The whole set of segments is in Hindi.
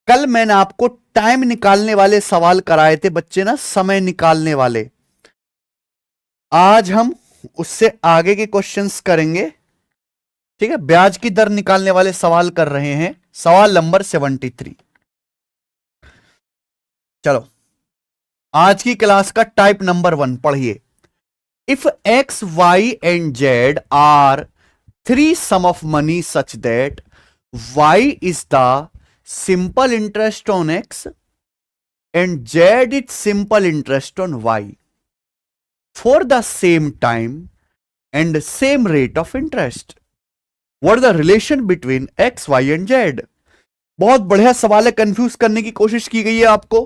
कल मैंने आपको टाइम निकालने वाले सवाल कराए थे बच्चे ना, समय निकालने वाले। आज हम उससे आगे के क्वेश्चंस करेंगे। ठीक है, ब्याज की दर निकालने वाले सवाल कर रहे हैं। सवाल नंबर 73। चलो, आज की क्लास का टाइप नंबर 1 पढ़िए। If X Y and Z are three sum of money such that Y is the simple interest on X and Z is simple interest on Y for the same time and same rate of interest. What is the relation between x, y and z? बहुत बढ़िया सवाल है, कंफ्यूज करने की कोशिश की गई है आपको।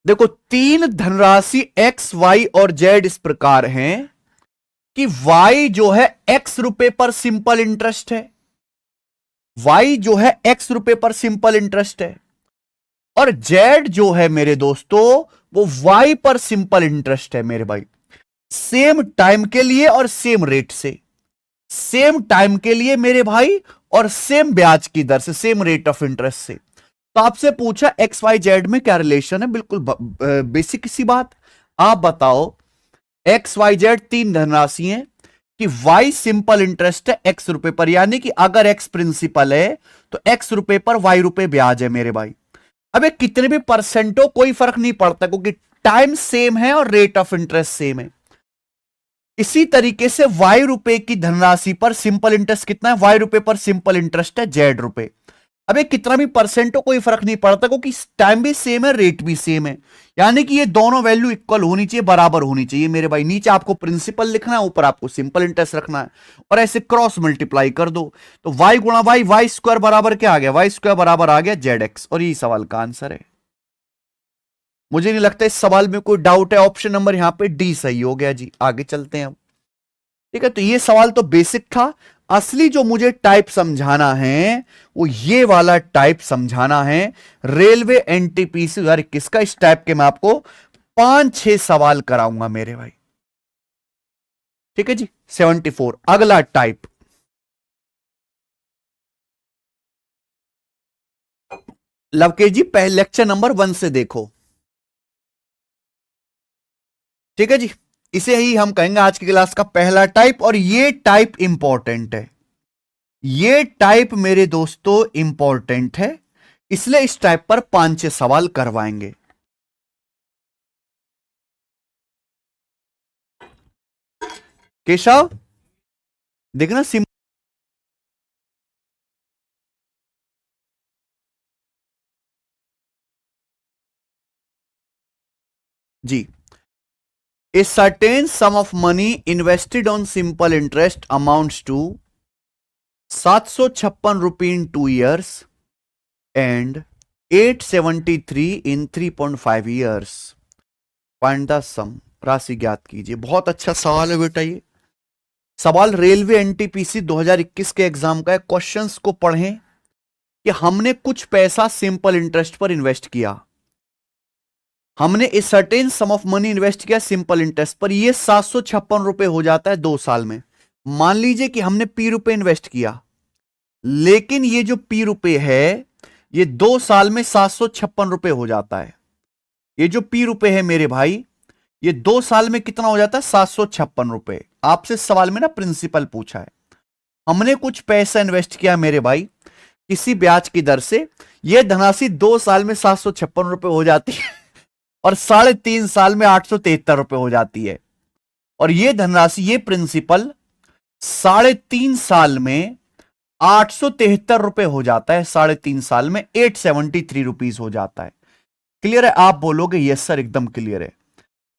देखो, तीन धनराशि x, y और z इस प्रकार हैं कि y जो है x रुपए पर सिंपल इंटरेस्ट है, y जो है x रुपए पर सिंपल इंटरेस्ट है, और z जो है मेरे दोस्तों वो y पर सिंपल इंटरेस्ट है मेरे भाई। सेम टाइम के लिए और सेम रेट से, सेम टाइम के लिए मेरे भाई और सेम ब्याज की दर से, सेम रेट ऑफ इंटरेस्ट से। तो आपसे पूछा एक्स वाई जेड में क्या रिलेशन है, बिल्कुल बेसिक सी बात। आप बताओ, एक्स वाई जेड तीन धनराशि हैं कि वाई सिंपल इंटरेस्ट है एक्स रुपए पर, यानी कि अगर एक्स प्रिंसिपल है तो एक्स रुपए पर वाई रुपए ब्याज है मेरे भाई। अब ये कितने भी परसेंट हो कोई फर्क नहीं पड़ता, क्योंकि टाइम सेम है और रेट ऑफ इंटरेस्ट सेम है। इसी तरीके से वाई रुपए की धनराशि पर सिंपल इंटरेस्ट कितना है, वाई रुपए पर सिंपल इंटरेस्ट है जेड रुपए। अब ये कितना भी परसेंट हो कोई फर्क नहीं पड़ता, क्योंकि टाइम भी सेम है, रेट भी सेम है, यानी कि ये दोनों वैल्यू इक्वल होनी चाहिए, बराबर होनी चाहिए मेरे भाई। नीचे आपको प्रिंसिपल लिखना है, ऊपर आपको सिंपल इंटरेस्ट रखना है, और ऐसे क्रॉस मल्टीप्लाई कर दो। तो वाई गुणा वाई, वाई स्क्वायर बराबर क्या आ गया, वाई स्क्वायर बराबर आ गया जेड एक्स, और यही सवाल का आंसर है। मुझे नहीं लगता इस सवाल में कोई डाउट है। ऑप्शन नंबर यहां पे डी सही हो गया जी। आगे चलते हैं हम। ठीक है, तो ये सवाल तो बेसिक था। असली जो मुझे टाइप समझाना है वो ये वाला टाइप समझाना है, रेलवे एनटीपीसी 2021 का। इस टाइप के मैं आपको 5-6 सवाल कराऊंगा मेरे भाई। ठीक है जी। 74 अगला टाइप। लवकेश जी पहले लेक्चर नंबर 1 से देखो। ठीक है जी, इसे ही हम कहेंगे आज की क्लास का पहला टाइप, और ये टाइप इंपॉर्टेंट है। ये टाइप मेरे दोस्तों इंपॉर्टेंट है, इसलिए इस टाइप पर 5-6 सवाल करवाएंगे। केशव देखना सिम जी। A certain sum of money invested on simple interest amounts to 756 रुपये in 2 years and 873 in 3.5 years. Find the sum. राशि ज्ञात कीजिए। बहुत अच्छा सवाल है बेटा। ये सवाल रेलवे एनटीपीसी 2021 के एग्जाम का है। क्वेश्चंस को पढ़ें कि हमने कुछ पैसा सिंपल इंटरेस्ट पर इन्वेस्ट किया, हमने a certain some of money invest किया सिंपल इंटरेस्ट पर, ये 756 रुपए हो जाता है 2 साल में। मान लीजिए कि हमने पी रुपए इन्वेस्ट किया, लेकिन ये जो पी रुपए है ये 2 साल में 756 रुपए हो जाता है। ये जो पी रुपए है मेरे भाई, ये 2 साल में कितना हो जाता है, 756 रुपए। आपसे सवाल में ना प्रिंसिपल पूछा है, हमने कुछ पैसा इन्वेस्ट किया मेरे भाई किसी ब्याज की दर से, यह धनराशि 2 साल में 756 रुपए हो जाती है और 3.5 साल में 873 रुपए हो जाती है। और यह धनराशि, ये प्रिंसिपल 3.5 साल में 873 रुपए हो जाता है, 3.5 साल में 873 रुपीज हो जाता है। क्लियर है? आप बोलोगे यस सर एकदम क्लियर है।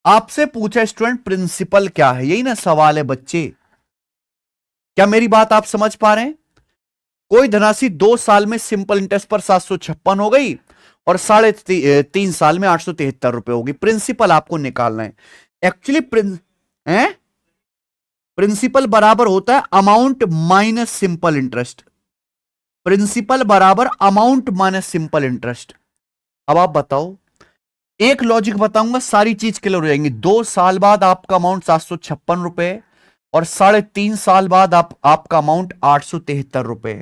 आपसे पूछा स्टूडेंट प्रिंसिपल क्या है, यही ना सवाल है बच्चे। क्या मेरी बात आप समझ पा रहे हैं? कोई धनराशि 2 साल में सिंपल इंटरेस्ट पर 756 हो गई और 3.5 साल में 873 रुपए होगी। प्रिंसिपल आपको निकालना है। एक्चुअली प्रिंसिपल बराबर होता है amount minus simple interest. Principal बराबर अमाउंट माइनस सिंपल इंटरेस्ट। अब आप बताओ, एक लॉजिक बताऊंगा, सारी चीज क्लियर हो जाएंगी। 2 साल बाद आपका अमाउंट 756 रुपए और 3.5 साल बाद आपका अमाउंट 873 रुपए।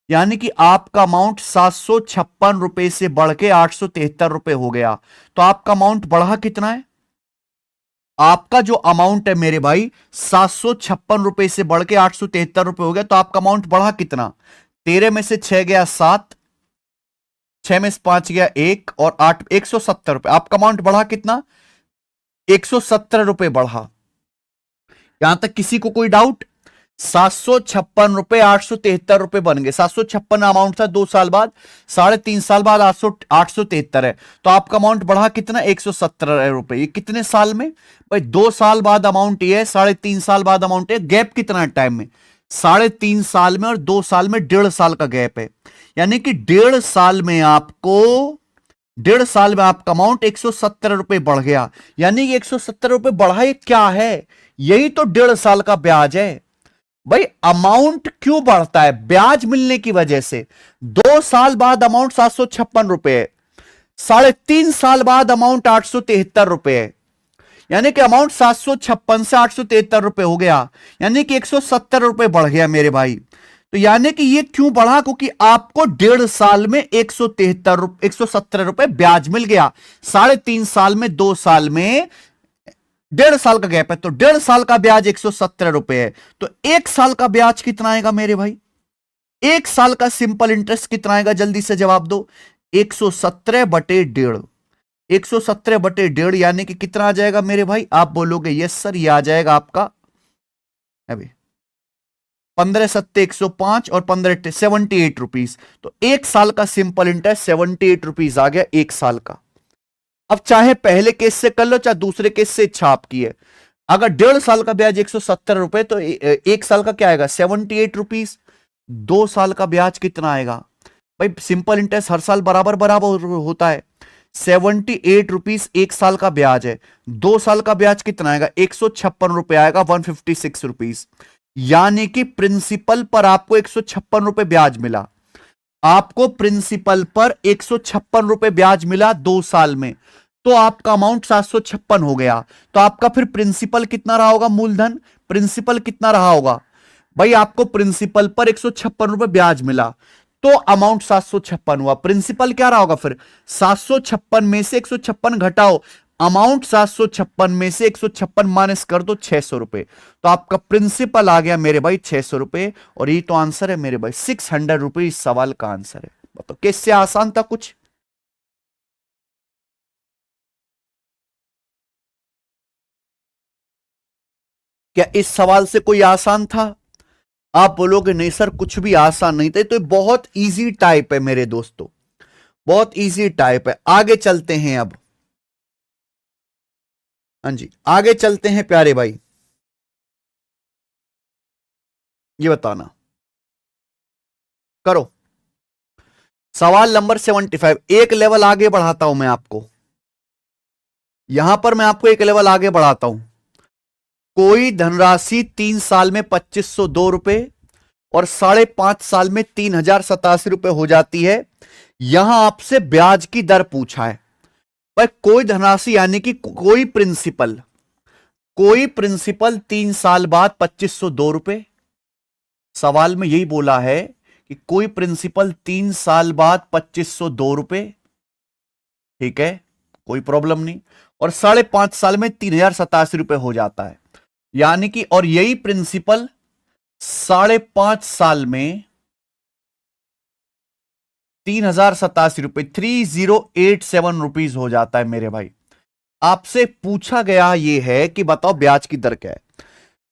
यानी कि आपका अमाउंट 756 रुपए से बढ़ के 873 रुपए हो गया। तो आपका अमाउंट बढ़ा कितना है? आपका जो अमाउंट है मेरे भाई 756 रुपए से बढ़ के 873 रुपए हो गया। तो आपका अमाउंट बढ़ा कितना? 13 में से 6 गया 7, 6 में से 5 गया 1 और 8, 170 रुपए। आपका अमाउंट बढ़ा कितना? 170 रुपए बढ़ा। यहां तक किसी को कोई डाउट? 756 रुपए 873 रुपए बन गए। 756 अमाउंट था 2 साल बाद, 3.5 साल बाद 873 है। तो आपका अमाउंट बढ़ा कितना? 170 रुपए। ये कितने साल में भाई? 2 साल बाद अमाउंट ये है, 3.5 साल बाद अमाउंट है। गैप कितना है टाइम में? 3.5 साल में और 2 साल में 1.5 साल का गैप है। यानी कि 1.5 साल में आपका अमाउंट 170 रुपए बढ़ गया। यानी कि 170 रुपए बढ़ा, ये क्या है? यही तो 1.5 साल का ब्याज है भाई। अमाउंट क्यों बढ़ता है? ब्याज मिलने की वजह से। 2 साल बाद अमाउंट 756 रुपए है, 3.5 साल बाद अमाउंट 873 रुपए है। यानी कि अमाउंट 756 से 873 रुपए हो गया, यानी कि 170 रुपए बढ़ गया मेरे भाई। तो यानी कि ये क्यों बढ़ा? क्योंकि आपको 1.5 साल में 170 रुपए ब्याज मिल गया। 3.5 साल में, 2 साल में 1.5 साल का गैप है। तो 1.5 साल का ब्याज 170 रुपए है। तो 1 साल का ब्याज कितना आएगा मेरे भाई? 1 साल का सिंपल इंटरेस्ट कितना आएगा? जल्दी से जवाब दो। 170 बटे 1.5, 170 बटे 1.5 यानी कि कितना आ जाएगा मेरे भाई? आप बोलोगे यस सर, ये आ जाएगा आपका अभी 15 सत्ते 105 और 15 78 रुपीज। तो 1 साल का सिंपल इंटरेस्ट 78 रुपीज आ गया 1 साल का। अब चाहे पहले केस से कर लो, चाहे दूसरे केस से, इच्छा आपकी है। अगर 1.5 साल का ब्याज 170 रुपए, तो 1 साल का क्या आएगा? 78 रुपीज। 2 साल का ब्याज कितना आएगा भाई? सिंपल इंटरेस्ट हर साल बराबर बराबर होता है। 78 रुपीज 1 साल का ब्याज है। 2 साल का ब्याज कितना आएगा? 156 रुपए आएगा, 156 रुपीज। यानी कि प्रिंसिपल पर आपको 156 रुपए ब्याज मिला। आपको प्रिंसिपल पर 156 रुपए ब्याज मिला 2 साल में। तो आपका अमाउंट 756 हो गया। तो आपका फिर प्रिंसिपल कितना रहा होगा? मूलधन प्रिंसिपल कितना रहा होगा भाई? आपको प्रिंसिपल पर 156 रुपए ब्याज मिला, तो अमाउंट 756 हुआ। प्रिंसिपल क्या रहा होगा फिर? 756 में से 156 घटाओ, अमाउंट 756 में से 156 माइनस कर दो, 600 रुपए। तो आपका प्रिंसिपल आ गया मेरे भाई 600 रुपए। और ये तो आंसर है मेरे भाई, 600 रुपए इस सवाल का आंसर है। बताओ किससे आसान था कुछ? क्या इस सवाल से कोई आसान था? आप बोलोगे नहीं सर कुछ भी आसान नहीं था। तो बहुत इजी टाइप है मेरे दोस्तों, बहुत इजी टाइप है। आगे चलते हैं अब। हाँ जी, आगे चलते हैं प्यारे भाई। ये बताना, करो सवाल नंबर 75। एक लेवल आगे बढ़ाता हूं मैं आपको, यहां पर मैं आपको एक लेवल आगे बढ़ाता हूं। कोई धनराशि 3 साल में 2502 रुपए और 5.5 साल में 3087 रुपए हो जाती है। यहां आपसे ब्याज की दर पूछा है भाई। कोई धनराशि यानी कि कोई प्रिंसिपल 3 साल बाद 2502 रुपए। सवाल में यही बोला है कि कोई प्रिंसिपल 3 साल बाद 2502 रुपए, ठीक है, कोई प्रॉब्लम नहीं। और 5.5 साल में 3087 रुपए हो जाता है। यानी कि और यही प्रिंसिपल 5.5 साल में 3087 रुपए, 3087 रुपीज हो जाता है मेरे भाई। आपसे पूछा गया यह है कि बताओ ब्याज की दर क्या है।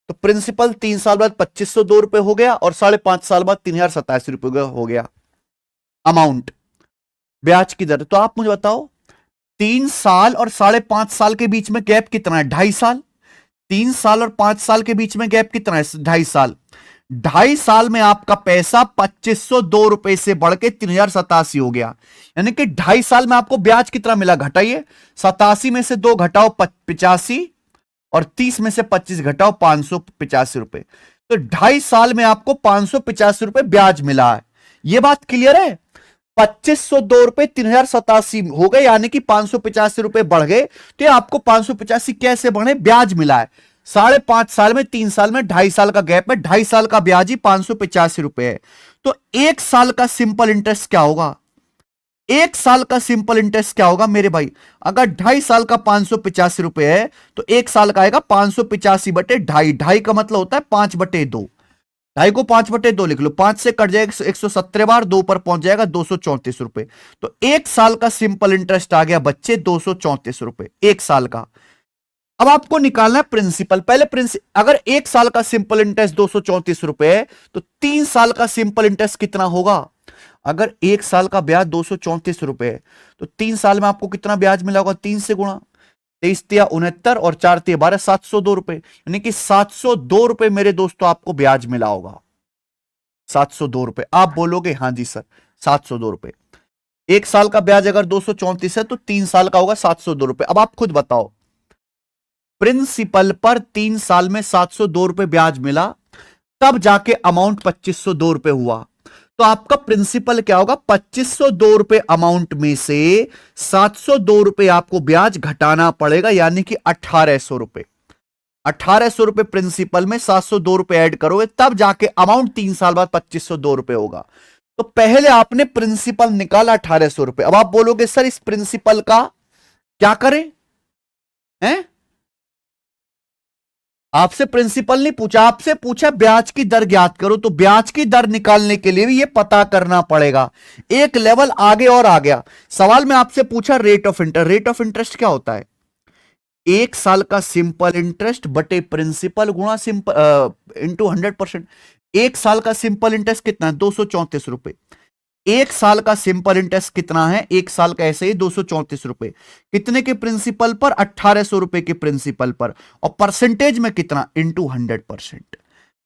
तो प्रिंसिपल 3 साल बाद 2502 रुपए हो गया और 5.5 साल बाद 3087 रुपए हो गया अमाउंट, ब्याज की दर। तो आप मुझे बताओ 3 साल और 5.5 साल के बीच में गैप कितना है? 2.5 साल। 3 साल और 5 साल के बीच में गैप कितना है? 2.5 साल। 2.5 साल में आपका पैसा 2502 रुपए से बढ़ के 3087 हो गया। यानी कि 2.5 साल में आपको ब्याज कितना मिला? घटाइए, 87 में से 2 घटाओ 85 और 30 में से 25 घटाओ 585 रुपए। तो 2.5 साल में आपको 585 रुपए ब्याज मिला है। यह बात क्लियर है? 2502 रुपए 3087 हो गए, यानी कि 585 रुपए बढ़ गए। तो ये आपको 585 कैसे बढ़े? ब्याज मिला है। 5.5 साल में, 3 साल में 2.5 साल का गैप है, 2.5 साल का ब्याज ही 585 रुपए है। तो एक साल का सिंपल इंटरेस्ट क्या होगा? एक साल का सिंपल इंटरेस्ट क्या होगा मेरे भाई? अगर 2.5 साल का 585 रुपए है तो एक साल का आएगा 585/2.5। ढाई का मतलब होता है 5/2। ढाई को 5/2 लिख लो, 5 से कट जाएगा 117 बार, 2 पर पहुंच जाएगा 234 रुपए। तो एक साल का सिंपल इंटरेस्ट आ गया बच्चे 234 रुपए एक साल का। अब आपको निकालना है प्रिंसिपल। पहले अगर एक साल का सिंपल इंटरेस्ट 234 रुपए है तो 3 साल का सिंपल इंटरेस्ट कितना होगा? अगर एक साल का ब्याज 234 रुपए है तो 3 साल में आपको कितना ब्याज मिला होगा? 3 से गुणा, 23×3 = 69 और 4×3 = 702 रुपए, यानी कि 702 रुपए मेरे दोस्तों आपको ब्याज मिला होगा। 702 रुपए। आप बोलोगे हाँ जी सर 702 रुपए। एक साल का ब्याज अगर 234 है तो 3 साल का होगा 702 रुपए। अब आप खुद बताओ, प्रिंसिपल पर 3 साल में 702 रुपए ब्याज मिला, तब जाके अमाउंट 2502 रुपए हुआ। तो आपका प्रिंसिपल क्या होगा? 2502 रुपए अमाउंट में से 702 रुपए आपको ब्याज घटाना पड़ेगा, यानी कि 1800 रुपए। 1800 रुपए प्रिंसिपल में 702 रुपए ऐड करोगे तब जाके अमाउंट 3 साल बाद 2502 रुपए होगा। तो पहले आपने प्रिंसिपल निकाला 1800 रुपए। अब आप बोलोगे सर इस प्रिंसिपल का क्या करें? हैं? आपसे प्रिंसिपल नहीं पूछा, आपसे पूछा ब्याज की दर ज्ञात करो। तो ब्याज की दर निकालने के लिए भी ये पता करना पड़ेगा। एक लेवल आगे और आ गया। सवाल में आपसे पूछा rate of interest. Rate of interest क्या होता है? एक साल का सिंपल इंटरेस्ट बटे प्रिंसिपल गुणा सिंपल इंटू 100%। एक साल का सिंपल इंटरेस्ट कितना है? 234 रुपए। एक साल का सिंपल इंटरेस्ट कितना है? एक साल का ऐसे ही 234 रुपए। कितने के प्रिंसिपल पर? 1800 रुपए के प्रिंसिपल पर। और परसेंटेज में कितना? इंटू 100%।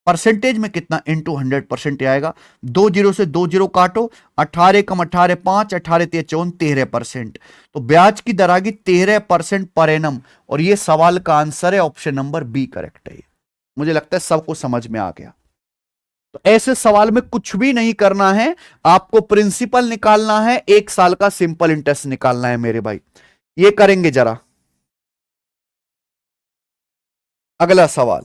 परसेंटेज में कितना? इंटू 100% आएगा। 2 जीरो से 2 जीरो काटो, 18 कम 18 5, 18 3 14, 13%। तो ब्याज की दर आ गई 13% पर एनम। और ये सवाल का आंसर है ऑप्शन नंबर बी करेक्ट है। मुझे लगता है सबको समझ में आ गया। तो ऐसे सवाल में कुछ भी नहीं करना है, आपको प्रिंसिपल निकालना है, एक साल का सिंपल इंटरेस्ट निकालना है मेरे भाई। ये करेंगे जरा। अगला सवाल,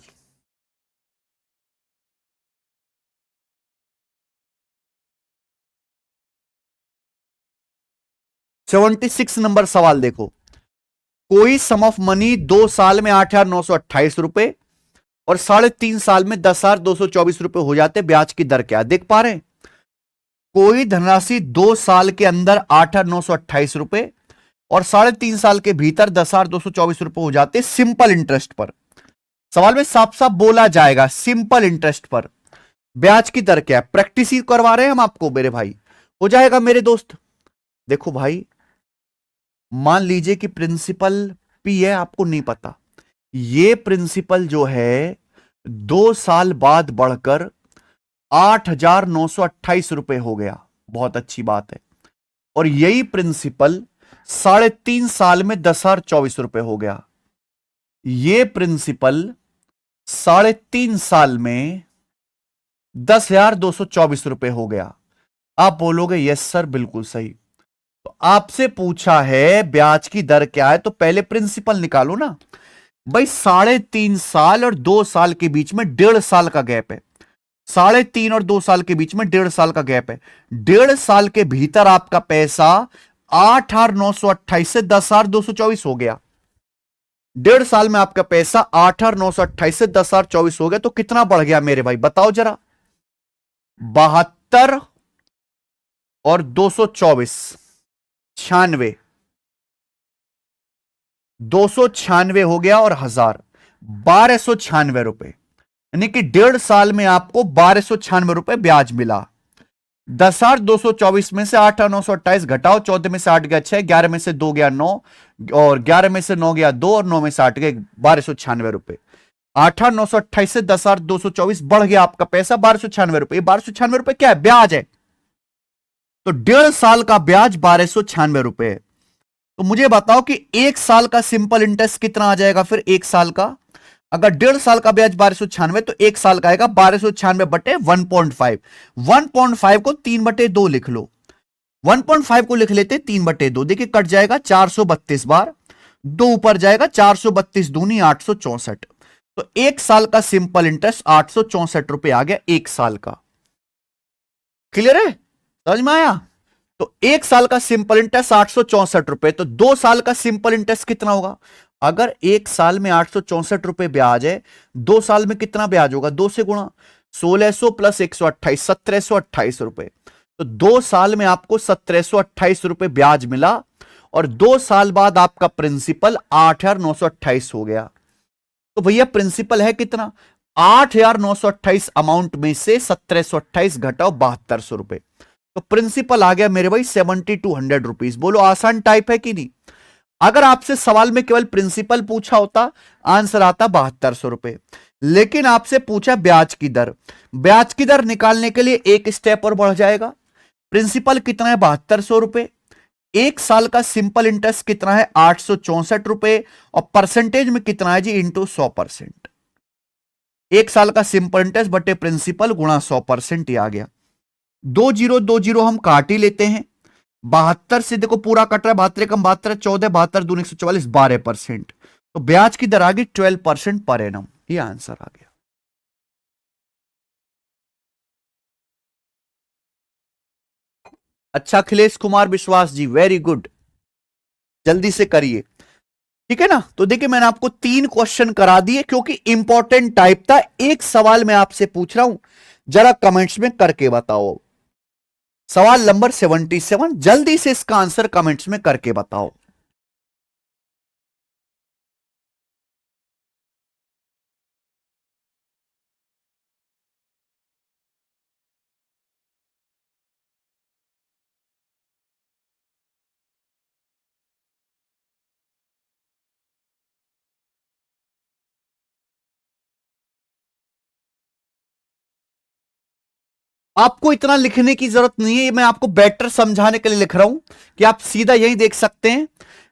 सेवेंटी सिक्स नंबर सवाल देखो। कोई सम ऑफ मनी 2 साल में 8,928 रुपए और 3.5 साल में 10,224 रुपए हो जाते, ब्याज की दर क्या? देख पा रहे हैं? कोई धनराशि 2 साल के अंदर 8,928 रुपए और 3.5 साल के भीतर 10,224 रुपए हो जाते सिंपल इंटरेस्ट पर। सवाल में साफ साफ बोला जाएगा सिंपल इंटरेस्ट पर ब्याज की दर क्या है। प्रैक्टिस ही करवा रहे हैं हम आपको मेरे भाई, हो जाएगा मेरे दोस्त। देखो भाई, मान लीजिए कि प्रिंसिपल पी है, आपको नहीं पता, ये प्रिंसिपल जो है 2 साल बाद बढ़कर 8,928 रुपए हो गया, बहुत अच्छी बात है। और यही प्रिंसिपल 3.5 साल में 10,024 रुपए हो गया। ये प्रिंसिपल 3.5 साल में 10,224 रुपए हो गया। आप बोलोगे यस सर बिल्कुल सही। तो आपसे पूछा है ब्याज की दर क्या है, तो पहले प्रिंसिपल निकालो ना भाई। 3.5 साल और 2 साल के बीच में 1.5 साल का गैप है। 3.5 और 2 साल के बीच में 1.5 साल का गैप है। 1.5 साल के भीतर आपका पैसा 8,928 से 10,224 हो गया। 1.5 साल में आपका पैसा 8,928 से 10,024 हो गया। तो कितना बढ़ गया मेरे भाई बताओ जरा? 72 और 224, 96, 296 हो गया और 1000, 1296 रुपए। यानी कि 1.5 साल में आपको 1296 रुपए ब्याज मिला। 10,224 में से 8,928 घटाओ, 14 में से 8 गया 6, 11 में से 2 गया 9 और 11 में से 9 गया 2 और 9 में से 8 गए 1296 रुपए। 8,928 से 10,224 बढ़ गया आपका पैसा 1296 रुपए। 1296 रुपए क्या है? ब्याज है। तो 1.5 साल का ब्याज 1296 रुपए। तो मुझे बताओ कि एक साल का सिंपल इंटरेस्ट कितना आ जाएगा फिर? एक साल का अगर 1.5 साल का ब्याज 1296 तो एक साल का आएगा 1296/1.5। 1.5 को 3/2 लिख लो। 1.5 को लिख लेते 3/2, देखिए कट जाएगा 432 बार, 2 ऊपर जाएगा 432 दूनी 864। तो एक साल का सिंपल इंटरेस्ट 864 रुपए आ गया एक साल का। क्लियर है, समझ में आया? तो 1 साल का सिंपल इंटरेस्ट 864 रुपए, तो 2 साल का सिंपल इंटरेस्ट कितना होगा? अगर 1 साल में 864 रुपए ब्याज है, 2 साल में कितना ब्याज होगा? 2 से गुणा, 1600 प्लस 128, 1728 रुपए। तो 2 साल में आपको 1728 रुपए ब्याज मिला, और 2 साल बाद आपका प्रिंसिपल 8928 हो गया। तो भैया प्रिंसिपल है कितना? 8928 अमाउंट में से 1728 घटाओ 7200 रुपए, तो प्रिंसिपल आ गया मेरे भाई 7200 रुपीज। बोलो आसान टाइप है कि नहीं? अगर आपसे सवाल में केवल प्रिंसिपल पूछा होता, आंसर आता 7200 रुपए। लेकिन आपसे पूछा ब्याज की दर, ब्याज की दर निकालने के लिए एक स्टेप और बढ़ जाएगा। प्रिंसिपल कितना है? 7200 रुपए। 1 साल का सिंपल इंटरेस्ट कितना है? 864 रुपए। और परसेंटेज में कितना है जी? इंटू 100%। 1 साल का सिंपल इंटरेस्ट बटे प्रिंसिपल गुणा 100%, ये आ गया। 2 जीरो हम काट ही लेते हैं। 72 से देखो पूरा कट रहा है, 72 कम 72, 14, 72 दूनी 144, 12%। तो ब्याज की दर आ गई 12% पर एनम, ये आंसर आ गया। अच्छा अखिलेश कुमार विश्वास जी, वेरी गुड, जल्दी से करिए। ठीक है ना? तो देखिए मैंने आपको 3 क्वेश्चन करा दिए, क्योंकि इंपॉर्टेंट टाइप था। एक सवाल मैं आपसे पूछ रहा हूं, जरा कमेंट्स में करके बताओ। सवाल नंबर 77, जल्दी से इसका आंसर कमेंट्स में करके बताओ। आपको इतना लिखने की जरूरत नहीं है, मैं आपको बेटर समझाने के लिए लिख रहा हूं कि आप सीधा यही देख सकते हैं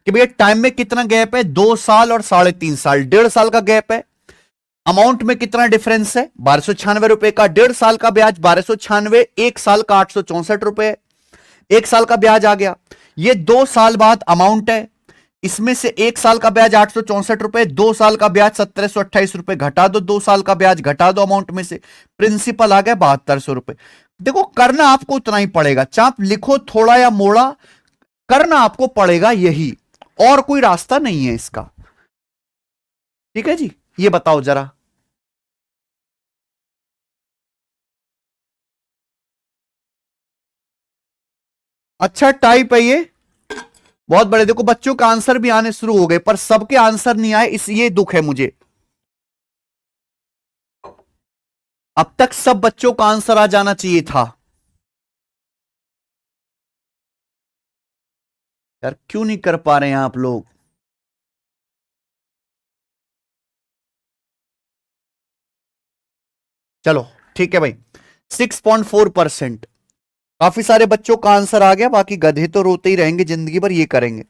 कि भैया टाइम में कितना गैप है, 2 साल और 3.5 साल, 1.5 साल का गैप है। अमाउंट में कितना डिफरेंस है? 1296 रुपए का। 1.5 साल का ब्याज 1296, 1 साल का 864 रुपए, 1 साल का ब्याज आ गया। ये 2 साल बाद अमाउंट है, इसमें से 1 साल का ब्याज 864 रुपए, 2 साल का ब्याज 1728 रुपए, घटा दो 2 साल का ब्याज, घटा दो अमाउंट में से, प्रिंसिपल आ गया 7200 रुपए। देखो करना आपको उतना ही पड़ेगा, चाप लिखो थोड़ा या मोड़ा, करना आपको पड़ेगा यही, और कोई रास्ता नहीं है इसका। ठीक है जी, ये बताओ जरा। अच्छा टाइप है ये, बहुत बड़े। देखो बच्चों का आंसर भी आने शुरू हो गए, पर सबके आंसर नहीं आए, इस ये दुख है मुझे। अब तक सब बच्चों का आंसर आ जाना चाहिए था। यार क्यों नहीं कर पा रहे हैं आप लोग? चलो ठीक है भाई, 6.4%। काफी सारे बच्चों का आंसर आ गया, बाकी गधे तो रोते ही रहेंगे जिंदगी भर, ये करेंगे।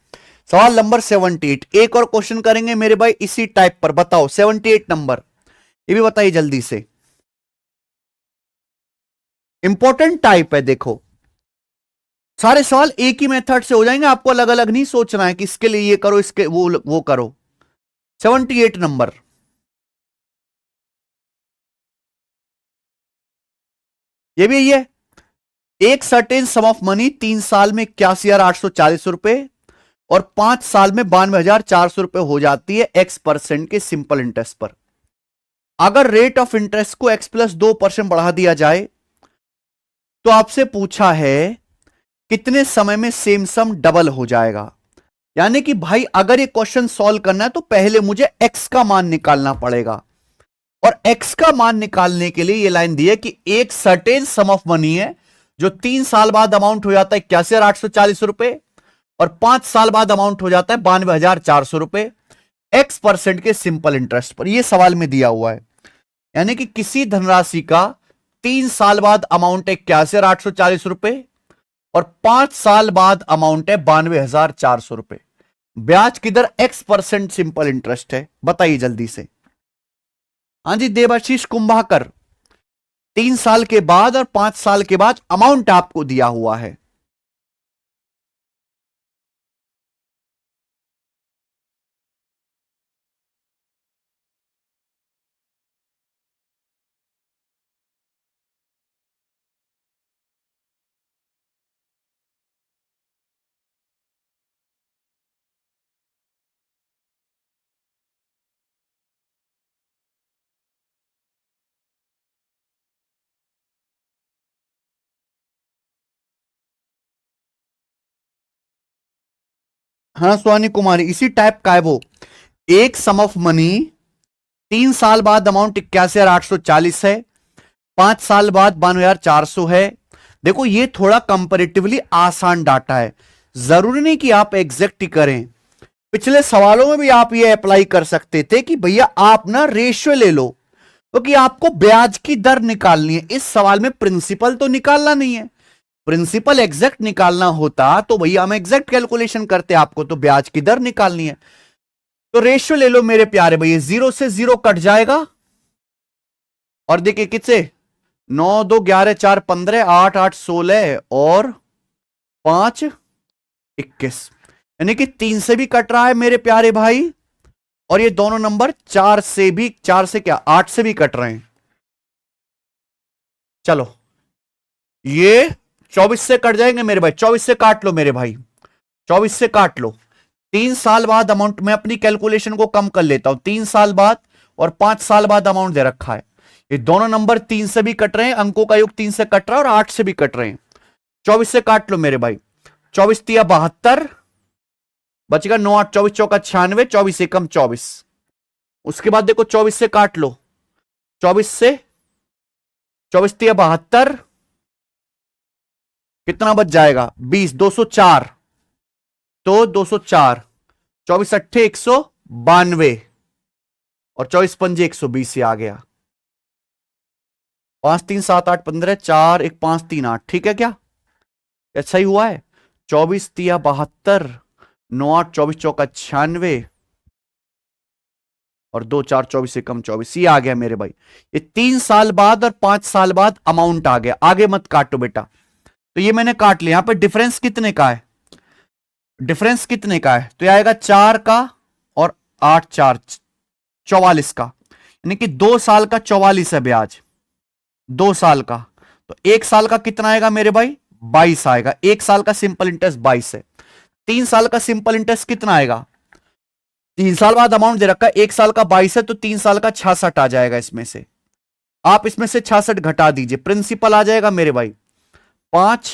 सवाल नंबर 78, एक और क्वेश्चन करेंगे मेरे भाई इसी टाइप पर। बताओ 78 नंबर, ये भी बताइए जल्दी से। इंपॉर्टेंट टाइप है, देखो सारे सवाल एक ही मेथड से हो जाएंगे, आपको अलग अलग नहीं सोचना है कि इसके लिए ये करो, इसके वो करो। 78 नंबर, ये भी यही है। एक सर्टेन सम ऑफ मनी 3 साल में 81,840 रुपए और 5 साल में 92,400 रुपए हो जाती है X% के सिंपल इंटरेस्ट पर। अगर रेट ऑफ इंटरेस्ट को X+2% बढ़ा दिया जाए, तो आपसे पूछा है कितने समय में सेम सम डबल हो जाएगा। यानी कि भाई अगर ये क्वेश्चन सॉल्व करना है तो पहले मुझे X का मान निकालना पड़ेगा, और X का मान निकालने के लिए ये लाइन दी है कि एक सर्टेन सम ऑफ मनी है जो 3 साल बाद अमाउंट हो जाता है 81,840 रुपए, और 5 साल बाद अमाउंट हो जाता है 92,400 रुपए X% के सिंपल इंटरेस्ट पर। यह सवाल में दिया हुआ है। यानी कि किसी धनराशि का 3 साल बाद अमाउंट है 81,840 रुपए और 5 साल बाद अमाउंट है 92,400 रुपए। ब्याज की दर X% सिंपल इंटरेस्ट है, बताइए जल्दी से। हाँ जी देवाशीष कुंभाकर, 3 साल के बाद और 5 साल के बाद अमाउंट आपको दिया हुआ है। हाँ सुहानी कुमारी, इसी टाइप का है वो। एक सम ऑफ मनी, 3 साल बाद अमाउंट 81,840 है, 5 साल बाद 92,400 है। देखो ये थोड़ा कंपैरेटिवली आसान डाटा है, जरूरी नहीं कि आप एग्जैक्ट ही करें। पिछले सवालों में भी आप ये अप्लाई कर सकते थे कि भैया आप ना रेशियो ले लो, क्योंकि आपको ब्याज की दर निकालनी है। इस सवाल में प्रिंसिपल तो निकालना नहीं है। प्रिंसिपल एग्जैक्ट निकालना होता तो भैया हम एग्जैक्ट कैलकुलेशन करते, आपको तो ब्याज की दर निकालनी है। तो रेशियो ले लो मेरे प्यारे भैया, 0 से 0 कट जाएगा, और देखिए कितने, 9 2 11 4 15, 8 8 16 और 5 21, यानी कि 3 से भी कट रहा है मेरे प्यारे भाई, और ये दोनों नंबर 4 से भी, 4 से क्या 8 से भी कट रहे हैं। चलो ये 24 से कट जाएंगे मेरे भाई, 24 से काट लो मेरे भाई, 24 से काट लो। 3 साल बाद अमाउंट, मैं अपनी कैलकुलेशन को कम कर लेता हूं, 3 साल बाद और 5 साल बाद अमाउंट दे रखा है। ये दोनों नंबर 3 से भी कट रहे हैं, अंकों का योग 3 से कट रहा है और 8 से भी कट रहे हैं। 24 से काट लो मेरे भाई, 24 तिया 72, बचेगा 9 8 24 चौका 96, 24 एकम 24। उसके बाद देखो 24 से काट लो, 24 से 24 तिया 72, कितना बच जाएगा 20, 204, तो 204, 24 अट्ठे 192 और 24 पंजे 120 आ गया। 5 3 7 8 15, 4 1 5 3 8, ठीक है क्या, अच्छा ही हुआ है। 24 तिया 72, 9 8 24 चौका 96 और 2 4 24 एकम 24, ये आ गया मेरे भाई। ये 3 साल बाद और 5 साल बाद अमाउंट आ गया। आगे मत काटो बेटा, तो ये मैंने काट लिया। यहां पे डिफरेंस कितने का है, डिफरेंस कितने का है, तो ये आएगा 4 का और 8 4 44 का, यानी कि 2 साल का 44 है ब्याज, 2 साल का। तो 1 साल का कितना आएगा मेरे भाई, 22 आएगा। 1 साल का सिंपल इंटरेस्ट 22 है। 3 साल का सिंपल इंटरेस्ट कितना आएगा, 3 साल बाद अमाउंट दे रखा है, 1 साल का 22 है, तो 3 साल का 66 आ जाएगा। इसमें से आप इसमें से 66 घटा दीजिए, प्रिंसिपल आ जाएगा मेरे भाई 5,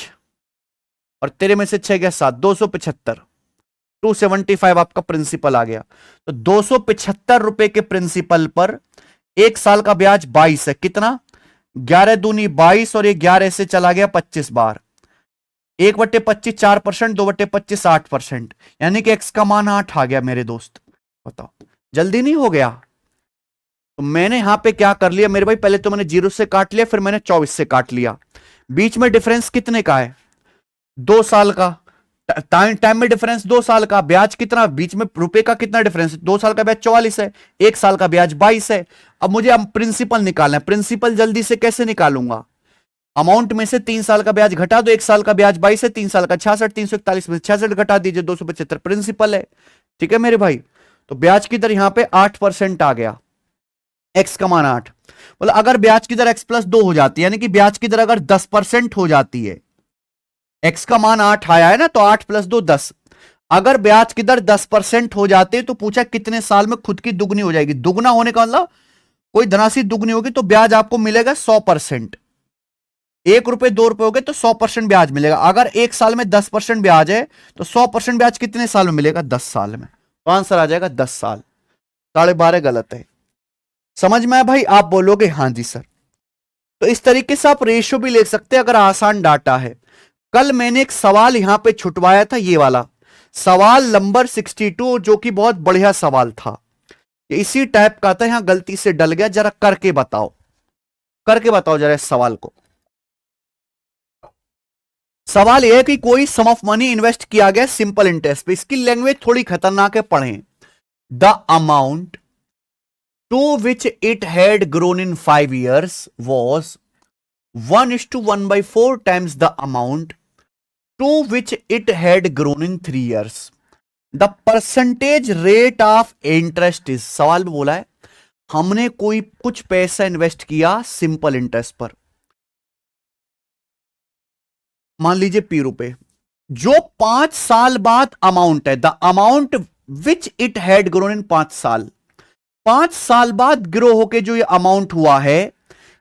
और तेरे में से 6 गया 7, 275, 275 आपका प्रिंसिपल आ गया। तो 275 रुपए के प्रिंसिपल पर 1 साल का ब्याज 22 है, कितना 11 दूनी 22, और ये 11 से चला गया 25 बार, 1/25 4%, 2/25 8%, यानी कि एक्स का मान 8 आ गया मेरे दोस्त। बताओ जल्दी नहीं हो गया। तो मैंने यहां पे क्या कर लिया मेरे भाई, पहले तो मैंने 0 से काट लिया, फिर मैंने 24 से काट लिया। बीच में डिफरेंस कितने का है, 2 साल का। टाइम में डिफरेंस 2 साल का, ब्याज कितना बीच में, रुपए का कितना डिफरेंस, 2 साल का ब्याज 44 है, 1 साल का ब्याज 22 है। अब मुझे प्रिंसिपल निकालना है। प्रिंसिपल जल्दी से कैसे निकालूंगा, अमाउंट में से 3 साल का ब्याज घटा दो, 1 साल का ब्याज 22 है, 3 साल का 66, 341 में 66 घटा दीजिए, 275 प्रिंसिपल है। ठीक है मेरे भाई, तो ब्याज की दर यहां पे 8% आ गया, एक्स का मान 8। बोला अगर ब्याज की दर एक्स प्लस 2 हो जाती है, यानी कि ब्याज की दर अगर 10% हो जाती है, एक्स का मान 8 आया है ना, तो 8 प्लस 2 10। अगर ब्याज की दर 10% हो जाती है, तो पूछा कितने साल में खुद की दुगनी हो जाएगी। दुगना होने का मतलब कोई धनराशि दुगनी होगी तो ब्याज आपको मिलेगा 100%। 1 रुपए 2 रुपए हो गए तो 100% ब्याज मिलेगा। अगर 1 साल में 10% ब्याज है, तो 100% ब्याज कितने साल में मिलेगा, 10 साल में। तो आंसर आ जाएगा 10 साल। 12.5 गलत है। समझ में आया भाई, आप बोलोगे हाँ जी सर। तो इस तरीके से आप रेशियो भी ले सकते हैं अगर आसान डाटा है। कल मैंने एक सवाल यहां पे छुटवाया था, ये वाला सवाल नंबर 62, जो कि बहुत बढ़िया सवाल था। इसी टाइप का था, यहां गलती से डल गया, जरा करके बताओ, करके बताओ जरा इस सवाल को। सवाल यह है कि कोई सम ऑफ मनी इन्वेस्ट किया गया सिंपल इंटरेस्ट पे। इसकी लैंग्वेज थोड़ी खतरनाक है, पढ़ें। The amount to which it had grown in 5 years was 1:1/4 times the amount to which it had grown in 3 years. The percentage rate of interest is, सवाल में बोला है हमने कोई कुछ पैसा इन्वेस्ट किया सिंपल इंटरेस्ट पर, मान लीजिए ₹P, जो 5 साल बाद अमाउंट है, the amount which it had grown in 5 साल, 5 साल बाद ग्रो होके जो ये अमाउंट हुआ है,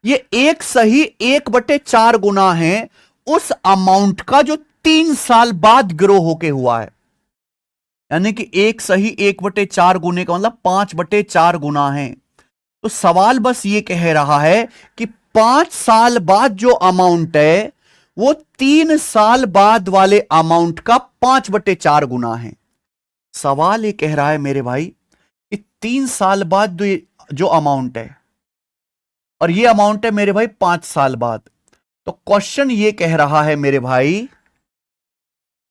ये एक सही 1/4 गुना है उस अमाउंट का जो 3 साल बाद ग्रो होके हुआ है। यानी कि 1 सही 1/4 गुने का मतलब 5/4 गुना है। तो सवाल बस ये कह रहा है कि 5 साल बाद जो अमाउंट है वो 3 साल बाद वाले अमाउंट का 5/4 गुना है। सवाल ये कह रहा है मेरे भाई कि 3 साल बाद जो अमाउंट है, और ये अमाउंट है मेरे भाई 5 साल बाद। तो क्वेश्चन ये कह रहा है मेरे भाई,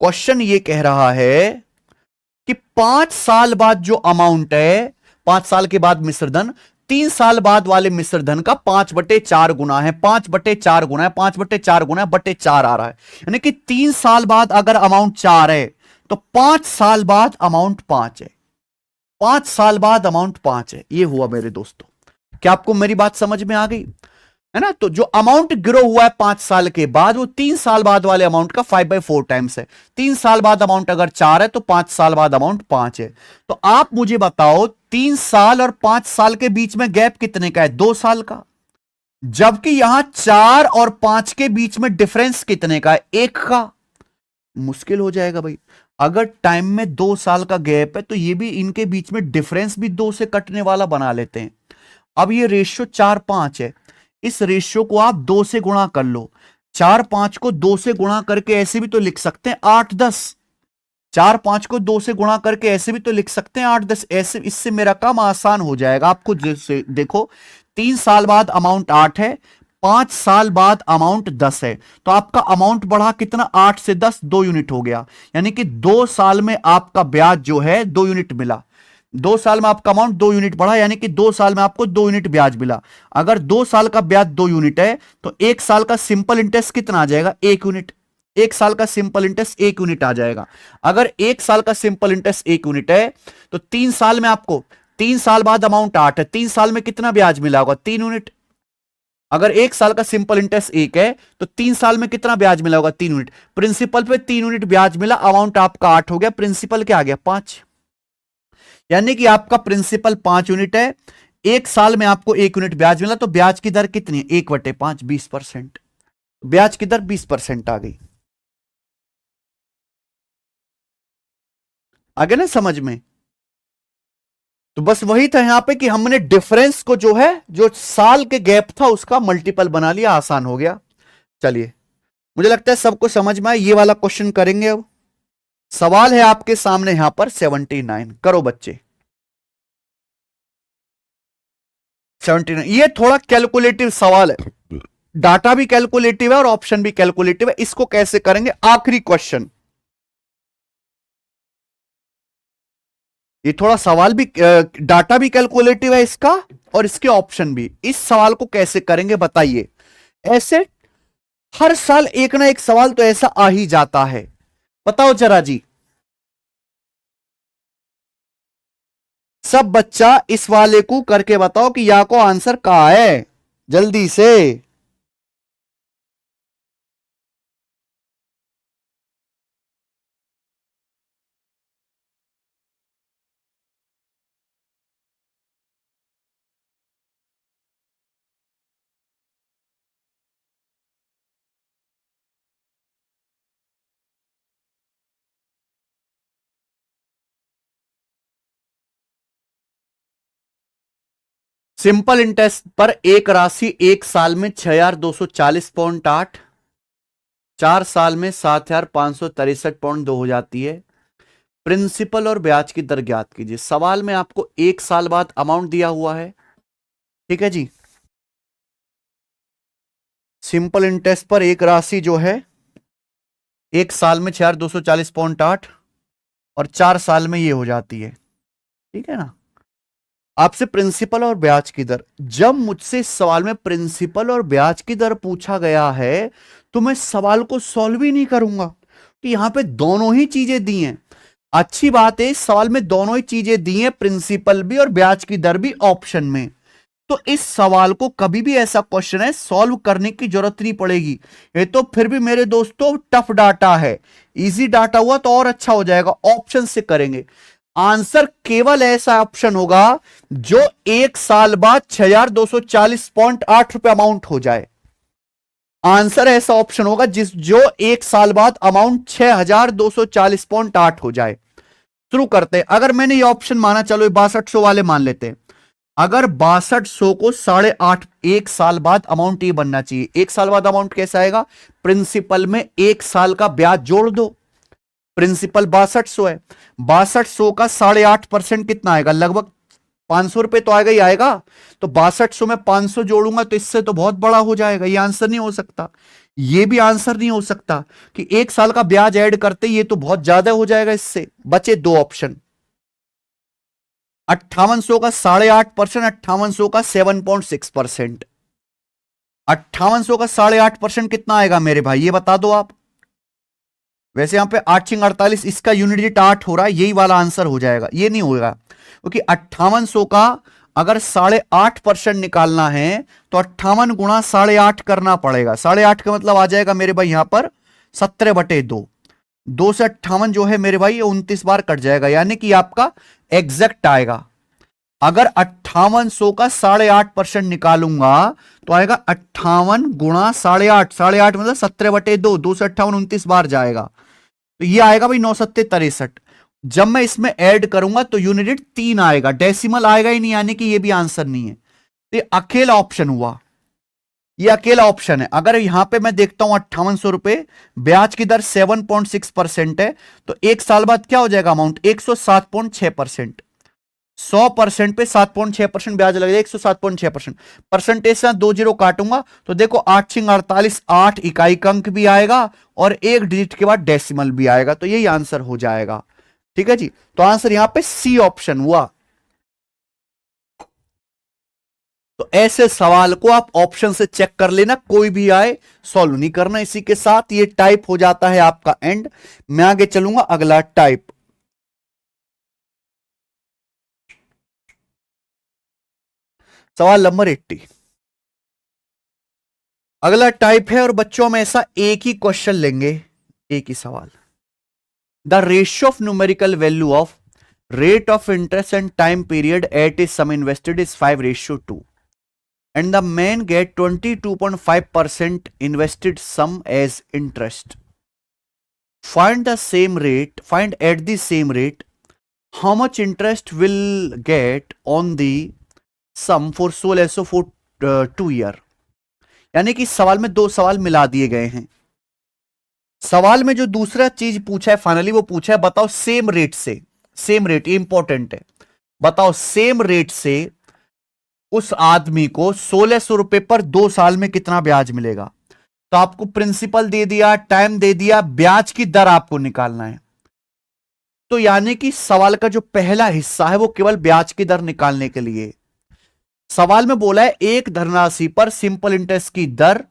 क्वेश्चन ये कह रहा है कि 5 साल बाद जो अमाउंट है, 5 साल के बाद मिश्रधन, 3 साल बाद वाले मिश्रधन का 5/4 गुना है। 5/4 गुना है, 5/4 गुना है, बटे 4 आ रहा है। यानी कि 3 साल बाद अगर अमाउंट 4 है तो 5 साल बाद अमाउंट 5 है। 5 साल बाद अमाउंट 5 है। ये हुआ मेरे दोस्तों। क्या आपको मेरी बात समझ में आ गई है ना? तो जो अमाउंट ग्रो हुआ है 5 साल के बाद, वो 3 साल बाद वाले अमाउंट का 5/4 टाइम्स है। 3 साल बाद अमाउंट अगर 4 है तो 5 साल बाद अमाउंट 5 है। तो आप मुझे बताओ 3 साल और 5 साल के बीच में गैप कितने का है? 2 साल का। जबकि यहां 4 और 5 के बीच में डिफरेंस कितने का है? 1 का। मुश्किल हो जाएगा भाई। अगर टाइम में 2 साल का गैप है तो ये भी, इनके बीच में डिफरेंस भी 2 से कटने वाला बना लेते हैं। अब ये रेशियो 4-5 है। इस रेशियो को आप 2 से गुणा कर लो। 4-5 को 2 से गुणा करके ऐसे भी तो लिख सकते हैं 8-10। 4-5 को 2 से गुणा करके ऐसे भी तो लिख सकते हैं 8-10। ऐसे इससे मेरा काम आसान हो जाएगा। आपको जैसे देखो, 3 साल बाद अमाउंट 8 है, 5 साल बाद अमाउंट 10 है। तो आपका अमाउंट बढ़ा कितना? 8 से 10, 2 यूनिट हो गया। यानी कि 2 साल में आपका ब्याज जो है 2 यूनिट मिला। 2 साल में आपका अमाउंट 2 यूनिट बढ़ा, यानी कि 2 साल में आपको 2 यूनिट ब्याज मिला। अगर 2 साल का ब्याज 2 यूनिट है तो 1 साल का सिंपल इंटरेस्ट कितना आ जाएगा? 1 यूनिट। 1 साल का सिंपल इंटरेस्ट 1 यूनिट आ जाएगा। अगर 1 साल का सिंपल इंटरेस्ट 1 यूनिट है तो 3 साल में आपको, 3 साल बाद अमाउंट 8 है, 3 साल में कितना ब्याज मिला होगा? 3 यूनिट। अगर 1 साल का सिंपल इंटरेस्ट 1 है तो 3 साल में कितना ब्याज मिला होगा? 3 यूनिट। प्रिंसिपल पे 3 यूनिट ब्याज मिला, अमाउंट आपका 8 हो गया, प्रिंसिपल क्या आ गया? 5। यानी कि आपका प्रिंसिपल 5 यूनिट है, 1 साल में आपको 1 यूनिट ब्याज मिला। तो ब्याज की दर कितनी है? 1/5, 20%। ब्याज की दर 20% आ गई। आगे ना समझ में? तो बस वही था यहां पे कि हमने डिफरेंस को जो है, जो साल के गैप था उसका मल्टीपल बना लिया, आसान हो गया। चलिए, मुझे लगता है सबको समझ में आया। ये वाला क्वेश्चन करेंगे अब। सवाल है आपके सामने यहां पर 79। करो बच्चे। 79 ये थोड़ा कैलकुलेटिव सवाल है। डाटा भी कैलकुलेटिव है और ऑप्शन भी कैलकुलेटिव है। इसको कैसे करेंगे? आखिरी क्वेश्चन। ये थोड़ा सवाल भी, डाटा भी कैलकुलेटिव है इसका और इसके ऑप्शन भी। इस सवाल को कैसे करेंगे बताइए? ऐसे हर साल एक ना एक सवाल तो ऐसा आ ही जाता है। बताओ जरा जी, सब बच्चा इस वाले को करके बताओ कि या को आंसर कहां है, जल्दी से। सिंपल इंटरेस्ट पर एक राशि 1 साल में 6,240.8, 4 साल में 7,563.2 हो जाती है। प्रिंसिपल और ब्याज की दर ज्ञात कीजिए। सवाल में आपको 1 साल बाद अमाउंट दिया हुआ है, ठीक है जी। सिंपल इंटरेस्ट पर एक राशि जो है 1 साल में 6,240.8 और 4 साल में ये हो जाती है, ठीक है ना। आपसे प्रिंसिपल और ब्याज की दर, जब मुझसे इस सवाल में प्रिंसिपल और ब्याज की दर पूछा गया है तो मैं सवाल को सॉल्व ही नहीं करूंगा कि यहां पे दोनों ही चीजें दी हैं। अच्छी बात है, इस सवाल में दोनों ही चीजें दी हैं, प्रिंसिपल भी और ब्याज की दर भी ऑप्शन में। तो इस सवाल को कभी भी ऐसा क्वेश्चन है सॉल्व करने की जरूरत नहीं पड़ेगी। ये तो फिर भी मेरे दोस्तों टफ डाटा है। इजी डाटा हुआ तो और अच्छा हो जाएगा, ऑप्शन से करेंगे। आंसर केवल ऐसा ऑप्शन होगा जो 1 साल बाद 6,240.8 रुपए अमाउंट हो जाए। आंसर ऐसा ऑप्शन होगा जो 1 साल बाद अमाउंट 6,240.8 हो जाए। शुरू करते हैं। अगर मैंने ये ऑप्शन माना, चलो ये 6200 वाले मान लेते हैं। अगर 6200 को 8.5 एक साल बाद अमाउंट ये बनना चाहिए। एक साल बाद अमाउंट कैसा आएगा? प्रिंसिपल में एक साल का ब्याज जोड़ दो। प्रिंसिपल 6200 है, 6200 का 8.5% कितना आएगा? लगभग 500 रुपए तो आएगा ही आएगा। तो 6200 में 500 जोड़ूंगा तो इससे तो बहुत बड़ा हो जाएगा। ये आंसर नहीं हो सकता, ये भी आंसर नहीं हो सकता कि एक साल का ब्याज ऐड करते, ये तो बहुत ज्यादा हो जाएगा। इससे बचे दो ऑप्शन, 5800 का 8.5%, 5800 का 7.6%। 5800 का 8.5% कितना आएगा मेरे भाई, ये बता दो आप। वैसे यहां पे 8×48, इसका यूनिट डिजिट 8 हो रहा है, यही वाला आंसर हो जाएगा। ये नहीं होगा क्योंकि 5800 का अगर 8.5% निकालना है तो 58 गुणा 8.5 करना पड़ेगा। 8.5 का मतलब आ जाएगा मेरे भाई यहां पर 17/2। 2 से 58 जो है मेरे भाई ये 29 बार कट जाएगा, यानी कि आपका एग्जैक्ट आएगा। अगर 5800 का 8.5% निकालूंगा तो आएगा 58 गुणा 8.5, 8.5 मतलब 17/2, 2 से 58 29 बार जाएगा, तो ये आएगा भाई 9 सत्ते 63। जब मैं इसमें ऐड करूंगा तो यूनिट 3 आएगा, डेसिमल आएगा ही नहीं, यानी कि ये भी आंसर नहीं है। तो ये अकेला ऑप्शन हुआ, ये अकेला ऑप्शन है। अगर यहां पे मैं देखता हूं 5800 रुपए, ब्याज की दर 7.6% है, तो एक साल बाद क्या हो जाएगा अमाउंट? 107.6%। 100% पे 7.6% ब्याज लगेगा, 107.6%। परसेंटेज से 2 जीरो काटूंगा तो देखो 8×48, 8 इकाई का अंक भी आएगा और एक डिजिट के बाद डेसिमल भी आएगा, तो यही आंसर हो जाएगा। ठीक है जी, तो आंसर यहां पे सी ऑप्शन हुआ। तो ऐसे सवाल को आप ऑप्शन से चेक कर लेना, कोई भी आए सॉल्व नहीं करना। इसी के साथ ये टाइप हो जाता है आपका एंड। मैं आगे चलूंगा, अगला टाइप। सवाल नंबर 80, अगला टाइप है और बच्चों में ऐसा एक ही क्वेश्चन लेंगे, एक ही सवाल। The ratio of numerical value of rate of interest and time period at is sum invested is 5:2 and the man get 22.5% invested sum as interest. Find at the same rate how much interest will get on the sum for sole SO for 2 year। यानी कि सवाल में दो सवाल मिला दिए गए हैं। सवाल में जो दूसरा चीज पूछा है फाइनली, वो पूछा है बताओ सेम रेट से, सेम रेट, ये इंपॉर्टेंट है, बताओ सेम रेट से उस आदमी को 1600 रुपए पर 2 साल में कितना ब्याज मिलेगा। तो आपको प्रिंसिपल दे दिया, टाइम दे दिया, ब्याज की दर आपको निकालना है। तो यानी कि सवाल का जो पहला हिस्सा है वो केवल ब्याज की दर निकालने के लिए। सवाल में बोला है एक धनराशि पर सिंपल इंटरेस्ट की दर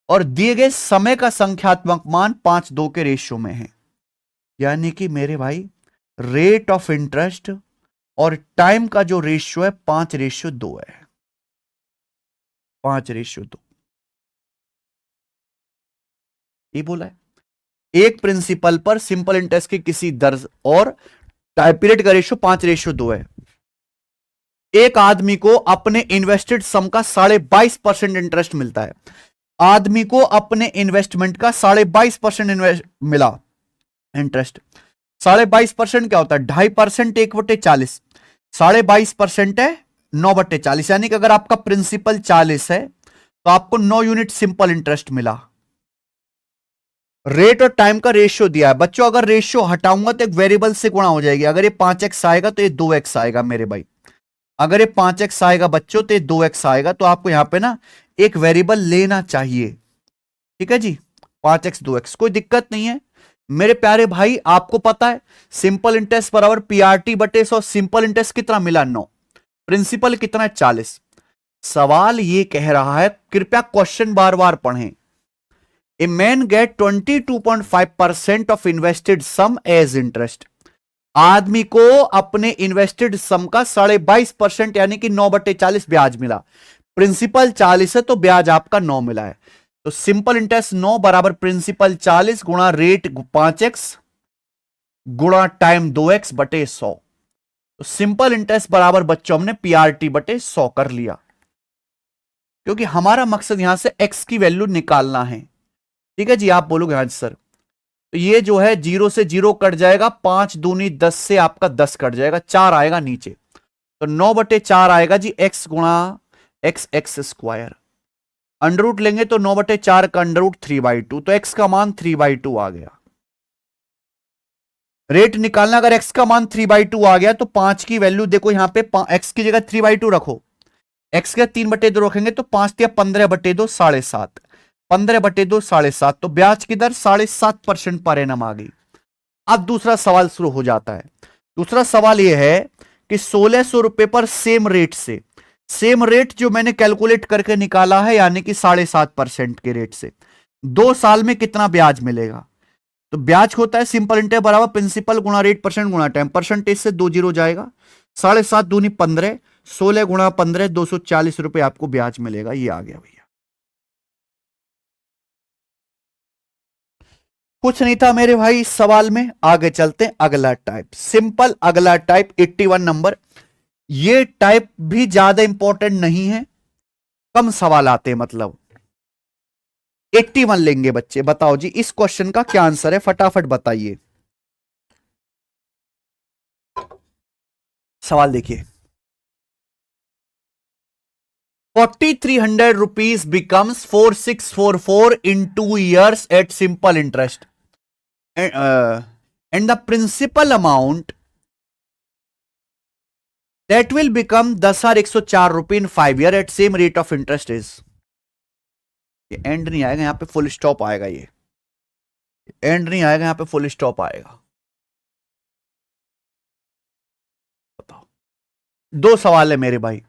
और दिए गए समय का संख्यात्मक मान 5:2 के रेशियो में है। यानी कि मेरे भाई रेट ऑफ इंटरेस्ट और टाइम का जो रेशियो है 5:2 है, 5:2 ये बोला है। एक प्रिंसिपल पर सिंपल इंटरेस्ट की किसी दर और टाइम पीरियड का रेशियो 5:2 है। एक आदमी को अपने इन्वेस्टेड सम का 22.5% इंटरेस्ट मिलता है। आदमी को अपने इन्वेस्टमेंट का 22.5% मिला इंटरेस्ट। 22.5% क्या होता है? 2.5% 1/40, 22.5% है 9/40। यानी कि अगर आपका प्रिंसिपल 40 है तो आपको 9 यूनिट सिंपल इंटरेस्ट मिला। रेट और टाइम का रेशियो दिया है बच्चों, अगर रेशियो हटाऊंगा तो एक वेरिएबल से गुणा हो जाएगी। अगर ये 5x आएगा तो ये 2x आएगा मेरे भाई। अगर ये 5x आएगा बच्चों तो ये 2x आएगा। तो आपको यहां पे ना एक वेरिएबल लेना चाहिए। ठीक है जी, 5x 2x, कोई दिक्कत नहीं है मेरे प्यारे भाई। आपको पता है सिंपल इंटरेस्ट बराबर पीआरटी बटे 100। सिंपल इंटरेस्ट कितना मिला? 9। प्रिंसिपल कितना है? 40। सवाल ये कह रहा है, कृपया क्वेश्चन बार बार पढ़ें। A man get 22.5% of invested sum as interest. आदमी को अपने इन्वेस्टेड सम का 22.5% यानी कि 9/40 ब्याज मिला। प्रिंसिपल 40 है तो ब्याज आपका 9 मिला है। तो सिंपल इंटरेस्ट 9 बराबर प्रिंसिपल 40 गुणा रेट 5x गुणा टाइम 2x बटे 100। तो सिंपल इंटरेस्ट बराबर बच्चों हमने पीआरटी बटे 100 कर लिया, क्योंकि हमारा मकसद यहां से x की वैल्यू निकालना है। ठीक है जी, आप बोलोगे हाँ सर। तो ये जो है 0 से 0 कट जाएगा, 5 दूनी 10 से आपका 10 कट जाएगा, 4 आएगा नीचे, तो 9/4 आएगा जी, x गुणा x स्क्वायर। अंडर रूट लेंगे तो 9/4 का अंडर रूट 3/2, तो x का मान 3/2 आ गया। रेट निकालना, अगर x का मान 3/2 आ गया तो 5 की वैल्यू देखो यहां पे, x की जगह 3/2 रखो, x का 3/2 रखेंगे तो 5 या 15/2 7.5, 15/2 7.5, तो ब्याज की दर 7.5% पर एनम आ गई। अब दूसरा सवाल शुरू हो जाता है। दूसरा सवाल यह है कि 1600 रुपए पर सेम रेट से, सेम रेट जो मैंने कैलकुलेट करके निकाला है यानी कि 7.5% के रेट से 2 साल में कितना ब्याज मिलेगा। तो ब्याज होता है सिंपल इंटरेस्ट बराबर प्रिंसिपल गुणा रेट परसेंट गुणा टाइम, परसेंटेज से 2 जीरो जाएगा, 7.5 दूनी 15, 16 गुणा 15, 240 रुपए आपको ब्याज मिलेगा। ये आ गया भैया, कुछ नहीं था मेरे भाई इस सवाल में। आगे चलते हैं, अगला टाइप सिंपल, अगला टाइप 81 नंबर। ये टाइप भी ज्यादा इंपॉर्टेंट नहीं है, कम सवाल आते हैं, मतलब 81 लेंगे बच्चे। बताओ जी इस क्वेश्चन का क्या आंसर है, फटाफट बताइए। सवाल देखिए, 4300 rupees becomes 4644 in 2 years at simple interest, and the principal amount that will become 10,104 रुपए in 5 years at same rate of interest is, ये एंड नहीं आएगा, यहां पे फुल स्टॉप आएगा, ये एंड नहीं आएगा, यहां पे फुल स्टॉप आएगा। बताओ, दो सवाल है मेरे भाई।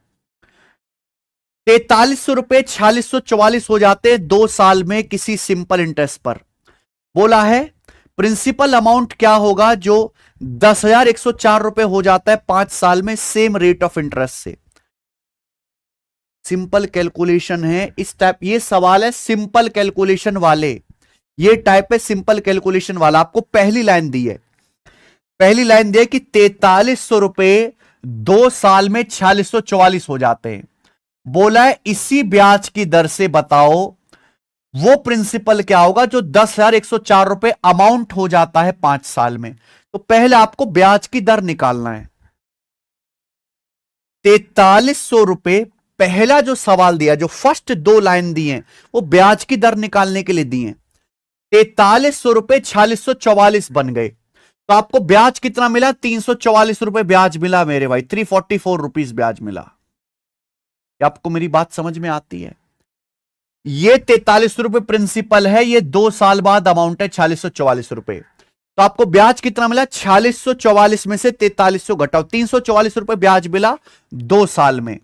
4300 रुपए 4644 हो जाते हैं 2 साल में किसी सिंपल इंटरेस्ट पर। बोला है प्रिंसिपल अमाउंट क्या होगा जो 10,104 रुपए हो जाता है 5 साल में सेम रेट ऑफ इंटरेस्ट से। सिंपल कैलकुलेशन है इस टाइप, ये सवाल है सिंपल कैलकुलेशन वाले, ये टाइप है सिंपल कैलकुलेशन वाला। आपको पहली लाइन दी है, पहली लाइन दी है कि 4300 रुपए 2 साल में 4644 हो जाते हैं। बोला है इसी ब्याज की दर से बताओ वो प्रिंसिपल क्या होगा जो 10,104 रुपए अमाउंट हो जाता है 5 साल में। तो पहले आपको ब्याज की दर निकालना है। 4300 रुपए पहला जो सवाल दिया, जो फर्स्ट 2 लाइन दी हैं वो ब्याज की दर निकालने के लिए दी हैं। 4300 रुपए 4644 बन गए, तो आपको ब्याज कितना मिला, 344 रुपए ब्याज मिला मेरे भाई, 344 रुपीज ब्याज मिला। आपको मेरी बात समझ में आती है? ये 4300 रुपए प्रिंसिपल है, ये 2 साल बाद अमाउंट है 4644 रुपए। तो आपको ब्याज कितना मिला, 4644 में से 4300 घटाओ, 344 रुपए ब्याज मिला 2 साल में।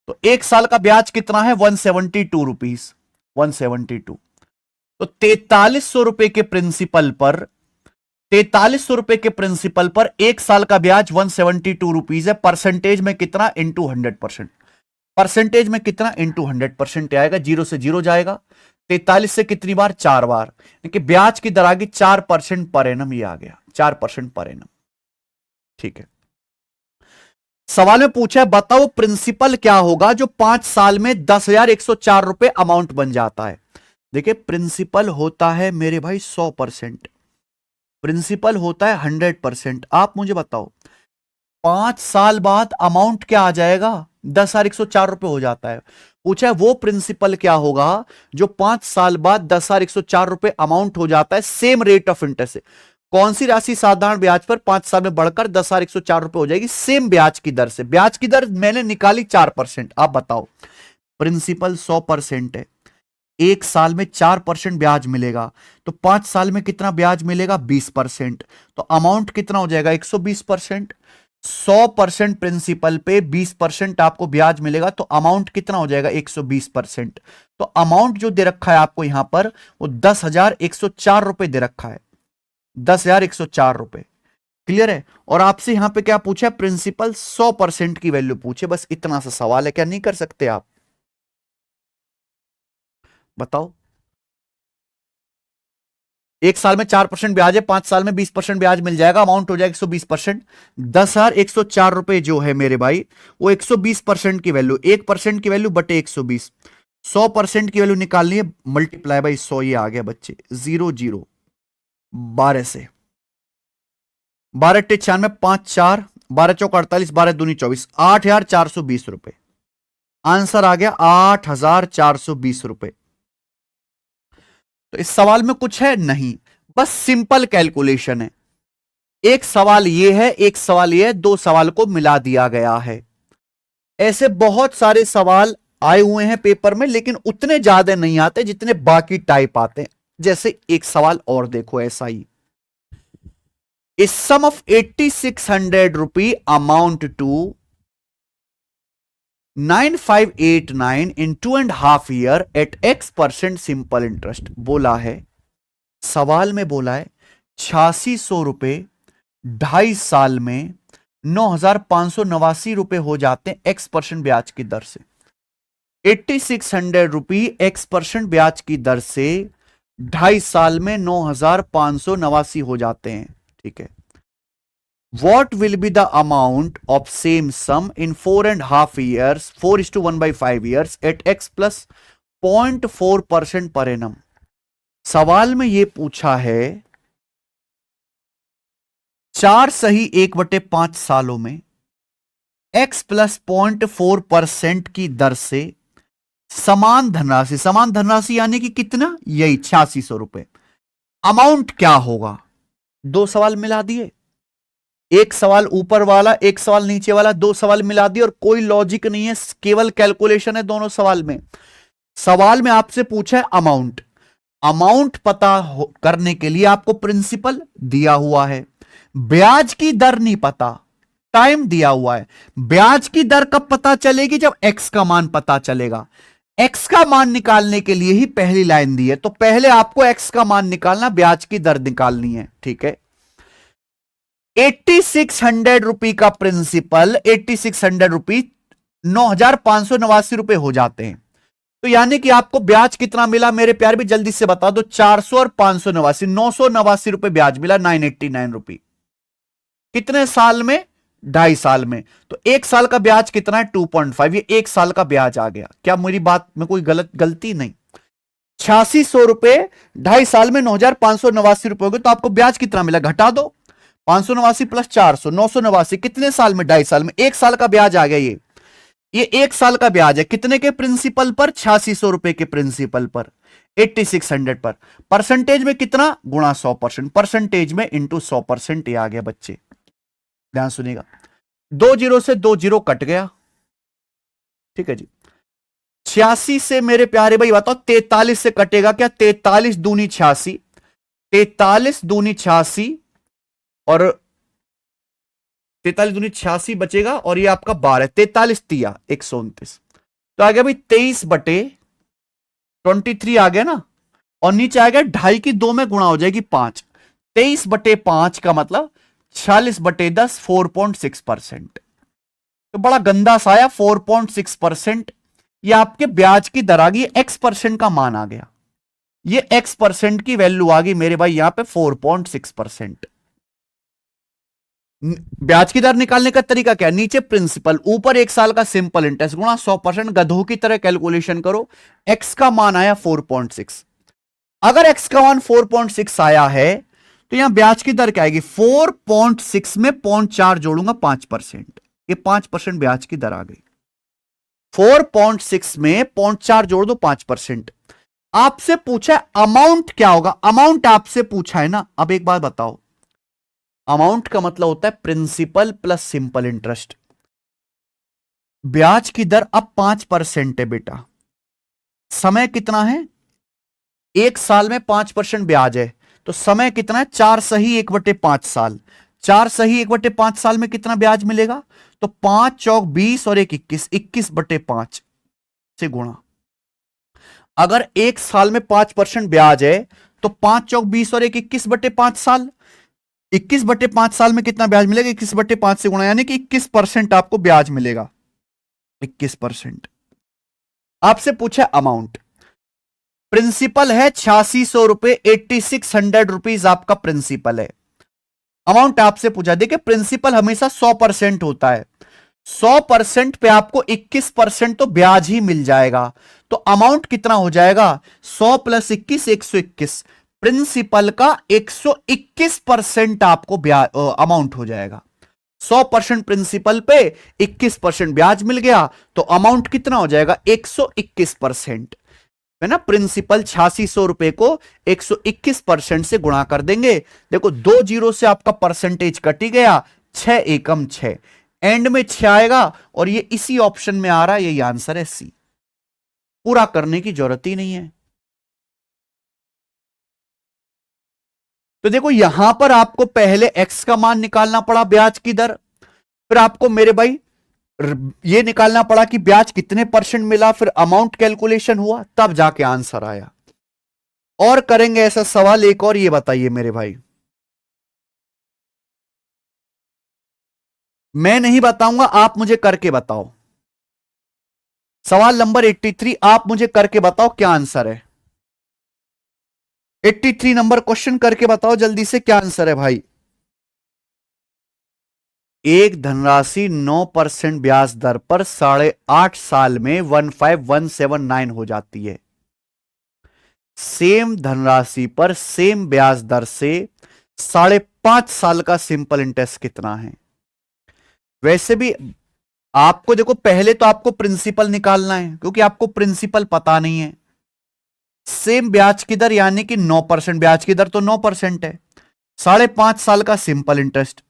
तो 1 साल का ब्याज कितना है, 172 रुपीज, 172। तो 4300 रुपए के प्रिंसिपल पर, 4300 रुपए के प्रिंसिपल पर 1 साल का ब्याज 172 रुपीज है। परसेंटेज में कितना, इंटू 100%। परसेंटेज में कितना, इंटू 100% आएगा, 0 से 0 जाएगा। 43 से कितनी बार, 4 बार, यानी ब्याज की दर आ गई 4% पर एनम, ये आ गया 4% पर एनम। ठीक है, सवाल में पूछा है बताओ प्रिंसिपल क्या होगा जो 5 साल में 10,104 रुपए अमाउंट बन जाता है। देखिए प्रिंसिपल होता है मेरे भाई 100%, प्रिंसिपल होता है 100%। आप मुझे बताओ 5 साल बाद अमाउंट क्या आ जाएगा, 10,104 रुपए हो जाता है। पूछा है वो प्रिंसिपल क्या होगा जो 5 साल बाद 10,104 रुपए अमाउंट हो जाता है सेम रेट ऑफ इंटरेस्ट से। कौन सी राशि साधारण ब्याज पर 5 साल में बढ़कर 10,104 रुपए हो जाएगी सेम ब्याज की दर से। ब्याज की दर मैंने निकाली 4%। आप बताओ प्रिंसिपल 100% है, 1 साल में 4% ब्याज मिलेगा, तो 5 साल में कितना ब्याज मिलेगा, 20%। तो अमाउंट कितना हो जाएगा, 120%। 100% प्रिंसिपल पे 20% आपको ब्याज मिलेगा, तो अमाउंट कितना हो जाएगा, 120%। तो अमाउंट जो दे रखा है आपको यहां पर वो 10,104 रुपए दे रखा है, 10,104 रुपए। क्लियर है? और आपसे यहां पे क्या पूछा, प्रिंसिपल 100% की वैल्यू पूछे, बस इतना सा सवाल है। क्या नहीं कर सकते आप, बताओ। 1 साल में 4% ब्याज है, 5 साल में 20% ब्याज मिल जाएगा, अमाउंट हो जाएगा 120%। 10,104 रुपए जो है मेरे भाई वो 120% की वैल्यू, 1% की वैल्यू बटे 120, 100% की वैल्यू निकालनी है, मल्टीप्लाई बाई 100, ये आ गया बच्चे 0 0 12 से 12 टे 96, 5 4, 12 चौक 48, 12 दूनी 24, 8,420 रुपए। आंसर आ गया 8,420 रुपए। तो इस सवाल में कुछ है नहीं, बस सिंपल कैलकुलेशन है। एक सवाल ये है, एक सवाल ये है, दो सवाल को मिला दिया गया है। ऐसे बहुत सारे सवाल आए हुए हैं पेपर में, लेकिन उतने ज्यादा नहीं आते जितने बाकी टाइप आते हैं। जैसे एक सवाल और देखो ऐसा ही, A sum of 8,600 rupee amount to 9,589 in 2.5 year at X% simple interest। बोला है, सवाल में बोला है 8600 रुपए 2.5 साल में 9,589 रुपए हो जाते हैं X% ब्याज की दर से। 8,600 रुपी X% ब्याज की दर से 2.5 साल में 9,589 हो जाते हैं। ठीक है, what will be the amount of same sum in 4.5 years, 4:1/5 years at x plus 0.4% per annum। सवाल में यह पूछा है 4 सही 1/5 सालों में x प्लस 0.4% की दर से समान धनराशि, समान धनराशि यानी कि कितना, यही 8600 रुपए। अमाउंट क्या होगा, दो सवाल मिला दिए, एक सवाल ऊपर वाला एक सवाल नीचे वाला, दो सवाल मिला दिए और कोई लॉजिक नहीं है, केवल कैलकुलेशन है दोनों सवाल में। सवाल में आपसे पूछा है अमाउंट, अमाउंट पता करने के लिए आपको प्रिंसिपल दिया हुआ है, ब्याज की दर नहीं पता, टाइम दिया हुआ है। ब्याज की दर कब पता चलेगी, जब एक्स का मान पता चलेगा। एक्स का मान निकालने के लिए ही पहली लाइन दी है, तो पहले आपको एक्स का मान निकालना, ब्याज की दर निकालनी है। ठीक है, 8,600 रुपए का प्रिंसिपल, 8,600 रुपए 9,589 रुपए हो जाते हैं। तो यानी कि आपको ब्याज कितना मिला मेरे प्यार, भी जल्दी से बता दो, 400 और 589, 989 रुपए ब्याज मिला, 989 रुपए। कितने साल में, 2.5 साल में। तो एक साल का ब्याज कितना है, 2.5, ये एक साल का ब्याज आ गया। क्या मेरी बात में कोई गलती नहीं, 8600 रुपए 2.5 साल में 9,589 रुपए हो गए, तो आपको ब्याज कितना मिला, घटा दो, 589 प्लस 400, 989, कितने साल में, 2.5 साल में। एक साल का ब्याज आ गया, ये एक साल का ब्याज है, कितने के प्रिंसिपल पर, 8600 रुपए के प्रिंसिपल पर, 8,600 पर। परसेंटेज में कितना, गुणा 100%, परसेंटेज में इंटू 100%। ये आ गया बच्चे, ध्यान सुनिएगा, 2 जीरो से 2 जीरो कट गया। ठीक है जी, 86 से मेरे प्यारे भाई बताओ 43 से कटेगा क्या, 43 दूनी 86, 43 दूनी 86 और 43 दूनी 86 बचेगा, और ये आपका 12, 43 तिया 129, तो आ गया भाई 23/23 आ गया ना, और नीचे आ गया 2.5 की 2 में गुणा हो जाएगी 5, 23/5 का मतलब 40/10, 4.6%। तो बड़ा गंदा सा आया 4.6%। ये आपके ब्याज की दर आ गई, X% का मान आ गया, ये X% की वैल्यू आ गई मेरे भाई यहां पे 4.6%। ब्याज की दर निकालने का तरीका क्या, नीचे प्रिंसिपल, ऊपर एक साल का सिंपल इंटरेस्ट, गुणा 100%, गधों की तरह कैलकुलेशन करो। एक्स का मान आया 4.6, अगर एक्स का मान 4.6 आया है तो यहां ब्याज की दर क्या आएगी, 4.6 में 0.4 जोड़ूंगा 5%, ये 5% ब्याज की दर आ गई। 4.6 में 0.4 जोड़ दो 5%। आपसे पूछा है अमाउंट क्या होगा, अमाउंट आपसे पूछा है ना। अब एक बात बताओ, अमाउंट का मतलब होता है प्रिंसिपल प्लस सिंपल इंटरेस्ट। ब्याज की दर अब 5% है बेटा, समय कितना है, एक साल में 5% ब्याज है, तो समय कितना है, 4 सही 1/5 साल, 4 सही 1/5 साल में कितना ब्याज मिलेगा, तो 5 चौक 20 और 1 21, 21/5 से गुणा। अगर एक साल में 5% ब्याज है तो 5 चौक 20 और 1 21/5 साल, 21/5 साल में कितना ब्याज मिलेगा, 21/5 से गुणा, यानी कि 21% आपको ब्याज मिलेगा, 21%। आपसे पूछा अमाउंट, प्रिंसिपल है 8600 रुपए, 8600 रुपीज आपका प्रिंसिपल है। अमाउंट आपसे पूछा, देखिए प्रिंसिपल हमेशा 100% होता है, 100% पे आपको 21% तो ब्याज ही मिल जाएगा, तो अमाउंट कितना हो जाएगा, 100 + 21 121। प्रिंसिपल का 121% आपको ब्याज अमाउंट हो जाएगा। 100% प्रिंसिपल पे 21% ब्याज मिल गया तो अमाउंट कितना हो जाएगा? 121%, है ना। प्रिंसिपल 8600 रुपए को 121% से गुणा कर देंगे। देखो 2 जीरो से आपका परसेंटेज कट ही गया, 6 एकम 6, एंड में 6 आएगा और ये इसी ऑप्शन में आ रहा है, यही आंसर है सी। पूरा करने की जरूरत ही नहीं है। तो देखो यहां पर आपको पहले एक्स का मान निकालना पड़ा, ब्याज की दर, फिर आपको मेरे भाई ये निकालना पड़ा कि ब्याज कितने परसेंट मिला, फिर अमाउंट कैलकुलेशन हुआ, तब जाके आंसर आया। और करेंगे ऐसा सवाल एक और, ये बताइए मेरे भाई। मैं नहीं बताऊंगा, आप मुझे करके बताओ। सवाल नंबर 83, आप मुझे करके बताओ क्या आंसर है। 83 नंबर क्वेश्चन करके बताओ जल्दी से, क्या आंसर है भाई। एक धनराशि 9% ब्याज दर पर 8.5 साल में 15179 हो जाती है। सेम धनराशि पर सेम ब्याज दर से 5.5 साल का सिंपल इंटरेस्ट कितना है। वैसे भी आपको देखो, पहले तो आपको प्रिंसिपल निकालना है क्योंकि आपको प्रिंसिपल पता नहीं है। सेम ब्याज की दर यानी कि 9% ब्याज की दर तो 9% है, 5.5 साल का सिंपल इंटरेस्ट।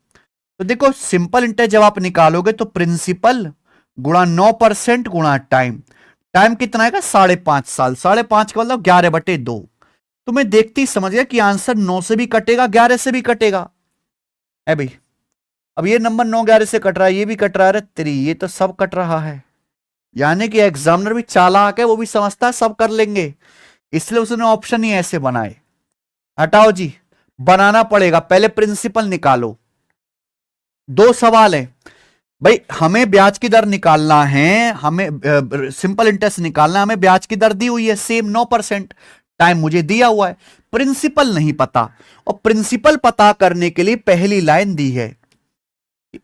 तो देखो सिंपल इंटरेस्ट जब आप निकालोगे तो प्रिंसिपल गुणा 9% गुणा टाइम, टाइम कितना आएगा? 5.5 साल, 5.5 का मतलब 11/2। तुम्हें देखते ही समझ गया कि आंसर 9 से भी कटेगा, 11 से भी कटेगा। है भाई, अब ये नंबर 9 11 से कट रहा है, ये भी कट रहा है, तेरी ये तो सब कट रहा है। यानी कि एग्जामिनर भी चालाक है, वो भी समझता है सब कर लेंगे, इसलिए उसने ऑप्शन ही ऐसे बनाए। हटाओ जी, बनाना पड़ेगा, पहले प्रिंसिपल निकालो। 2 सवाल है भाई, हमें ब्याज की दर निकालना है, हमें सिंपल इंटरेस्ट निकालना है, हमें ब्याज की दर दी हुई है सेम 9%, टाइम मुझे दिया हुआ है, प्रिंसिपल नहीं पता। और प्रिंसिपल पता करने के लिए पहली लाइन दी है,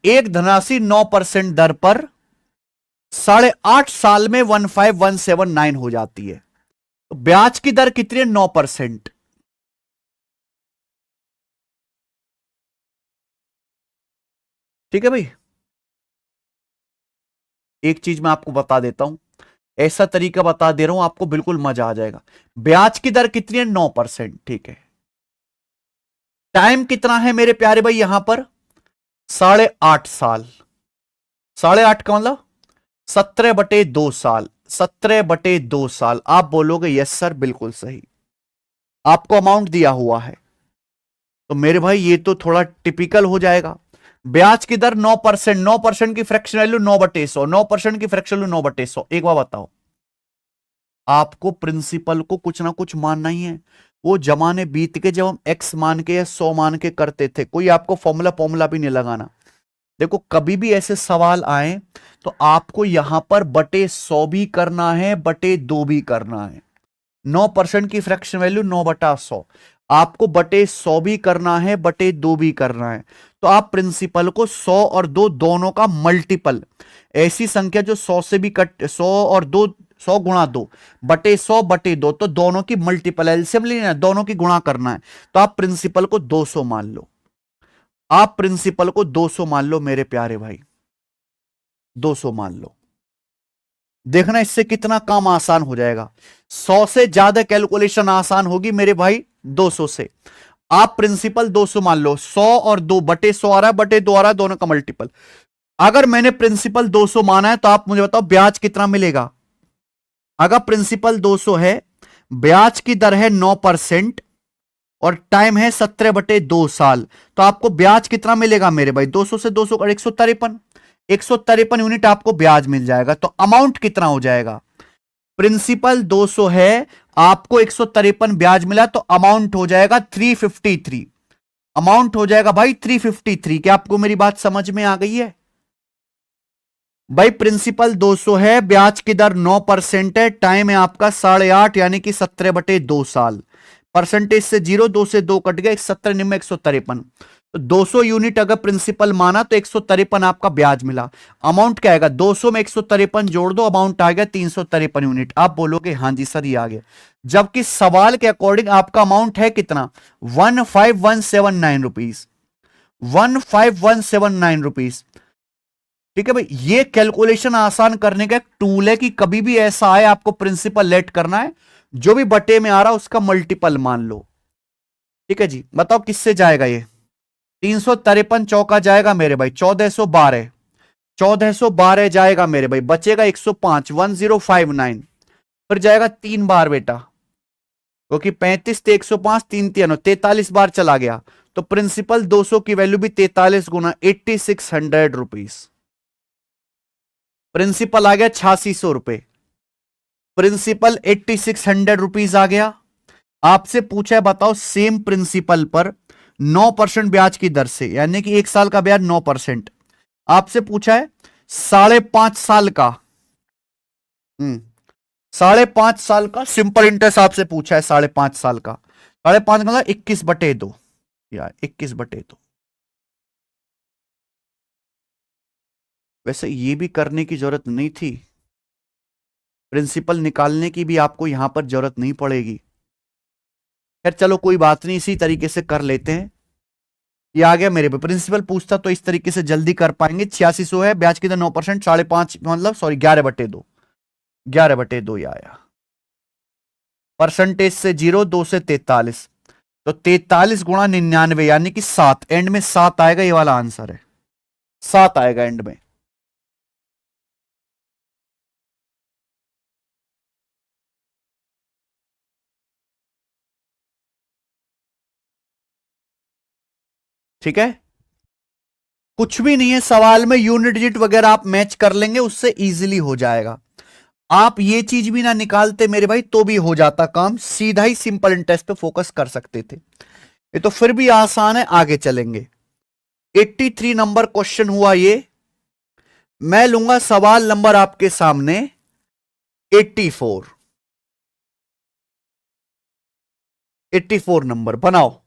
एक धनराशि 9% दर पर 8.5 साल में 15179 हो जाती है। तो ब्याज की दर कितनी है? 9%। ठीक है भाई, एक चीज मैं आपको बता देता हूं, ऐसा तरीका बता दे रहा हूं आपको, बिल्कुल मजा आ जाएगा। ब्याज की दर कितनी है? 9%, ठीक है। टाइम कितना है मेरे प्यारे भाई यहां पर? 8.5 साल, 8.5 का मतलब 17/2 साल, 17/2 साल। आप बोलोगे यस सर, बिल्कुल सही, आपको अमाउंट दिया हुआ है। तो मेरे भाई ये तो थोड़ा टिपिकल हो जाएगा। ब्याज की दर 9%, 9% की फ्रैक्शन वैल्यू 9/100, 9% की फ्रैक्शन वैल्यू 9/100। एक बार बताओ, आपको प्रिंसिपल को कुछ ना कुछ मानना ही है। वो जमाने बीत के जब हम एक्स मान के या 100 मान के करते थे, कोई आपको फॉर्मूला भी नहीं लगाना। देखो कभी भी ऐसे सवाल आए तो आपको यहां पर बटे 100 भी करना है, बटे 2 भी करना है। 9% की फ्रैक्शन वैल्यू 9/100, आपको बटे 100 भी करना है, बटे 2 भी करना है। तो आप प्रिंसिपल को 100 और 2 दोनों का मल्टीपल, ऐसी संख्या जो 100 से भी कट, 100 और 2, 100 गुणा 2 बटे 100/2, तो दोनों की मल्टीपल एलसीएम लेना है, दोनों की गुणा करना है। तो आप प्रिंसिपल को 200 मान लो, आप प्रिंसिपल को 200 मान लो मेरे प्यारे भाई, 200 मान लो। देखना इससे कितना काम आसान हो जाएगा। 100 से ज्यादा कैलकुलेशन आसान होगी मेरे भाई 200 से। आप प्रिंसिपल 200 मान लो, 100 और 2 बटे 100 आ रहा है, बटे 2 आ रहा है, दोनों का मल्टीपल। अगर मैंने प्रिंसिपल 200 माना है तो आप मुझे बताओ ब्याज कितना मिलेगा। अगर प्रिंसिपल 200 है, ब्याज की दर है 9% और टाइम है 17/2 साल, तो आपको ब्याज कितना मिलेगा मेरे भाई? 200 से 200 का 153, 153 यूनिट आपको ब्याज मिल जाएगा। तो अमाउंट कितना हो जाएगा? प्रिंसिपल 200 है, आपको 153 ब्याज मिला, तो अमाउंट हो जाएगा 353। अमाउंट हो जाएगा भाई 353। क्या आपको मेरी बात समझ में आ गई है भाई? प्रिंसिपल 200 है, ब्याज की दर 9% है, टाइम है आपका 8.5 यानी कि 17/2 साल। परसेंटेज से 0, 2 से 2 कट गए, 17 निम्न 153। तो 200 यूनिट अगर प्रिंसिपल माना तो 153 आपका ब्याज मिला। अमाउंट क्या आएगा, 200 में 153 जोड़ दो, अमाउंट आ गया 353 यूनिट। आप बोलोगे हाँ जी सर ये आ गया, जबकि सवाल के अकॉर्डिंग आपका अमाउंट है कितना, 15179 रुपीज, 15179 रुपीज। ठीक है भाई, ये कैलकुलेशन आसान करने का एक टूल है कि कभी भी ऐसा आए आपको प्रिंसिपल लेट करना है, जो भी बटे में आ रहा उसका मल्टीपल मान लो। ठीक है जी, बताओ किससे जाएगा ये, 353 चौका जाएगा मेरे भाई 1412, 1412 जाएगा मेरे भाई, बचेगा 105, 1059, फिर जाएगा 3 बार बेटा, क्योंकि 35 से 105, 3 3 43 बार चला गया, तो प्रिंसिपल 200 की वैल्यू भी 43 गुना 8600 रुपीज। प्रिंसिपल आ गया 8600 रुपए, प्रिंसिपल 8600 रुपीज आ गया। आपसे पूछा है बताओ सेम प्रिंसिपल पर 9% ब्याज की दर से, यानी कि 1 साल का ब्याज 9%, आपसे पूछा है 5.5 साल का, 5.5 साल का सिंपल इंटरेस्ट आपसे पूछा है, 5.5 साल का, 5.5 मतलब 21/2 या 21/2। वैसे ये भी करने की जरूरत नहीं थी, प्रिंसिपल निकालने की भी आपको यहां पर जरूरत नहीं पड़ेगी। खैर चलो कोई बात नहीं, इसी तरीके से कर लेते हैं। ये आ गया मेरे पे, प्रिंसिपल पूछता तो इस तरीके से जल्दी कर पाएंगे। 8600 है, ब्याज की दर 9%, 5.5 मतलब सॉरी 11/2, 11/2 ये आया। परसेंटेज से 0, 2 से 43, तो 43 गुणा 99 यानी कि 7, एंड में 7 आएगा, ये वाला आंसर है, 7 आएगा एंड में। ठीक है, कुछ भी नहीं है सवाल में, यूनिट डिजिट वगैरह आप मैच कर लेंगे, उससे इजीली हो जाएगा। आप ये चीज भी ना निकालते मेरे भाई तो भी हो जाता काम, सीधा ही सिंपल इंटरेस्ट पे फोकस कर सकते थे। ये तो फिर भी आसान है, आगे चलेंगे। 83 नंबर क्वेश्चन हुआ ये, मैं लूंगा सवाल नंबर आपके सामने 84, 84 नंबर बनाओ।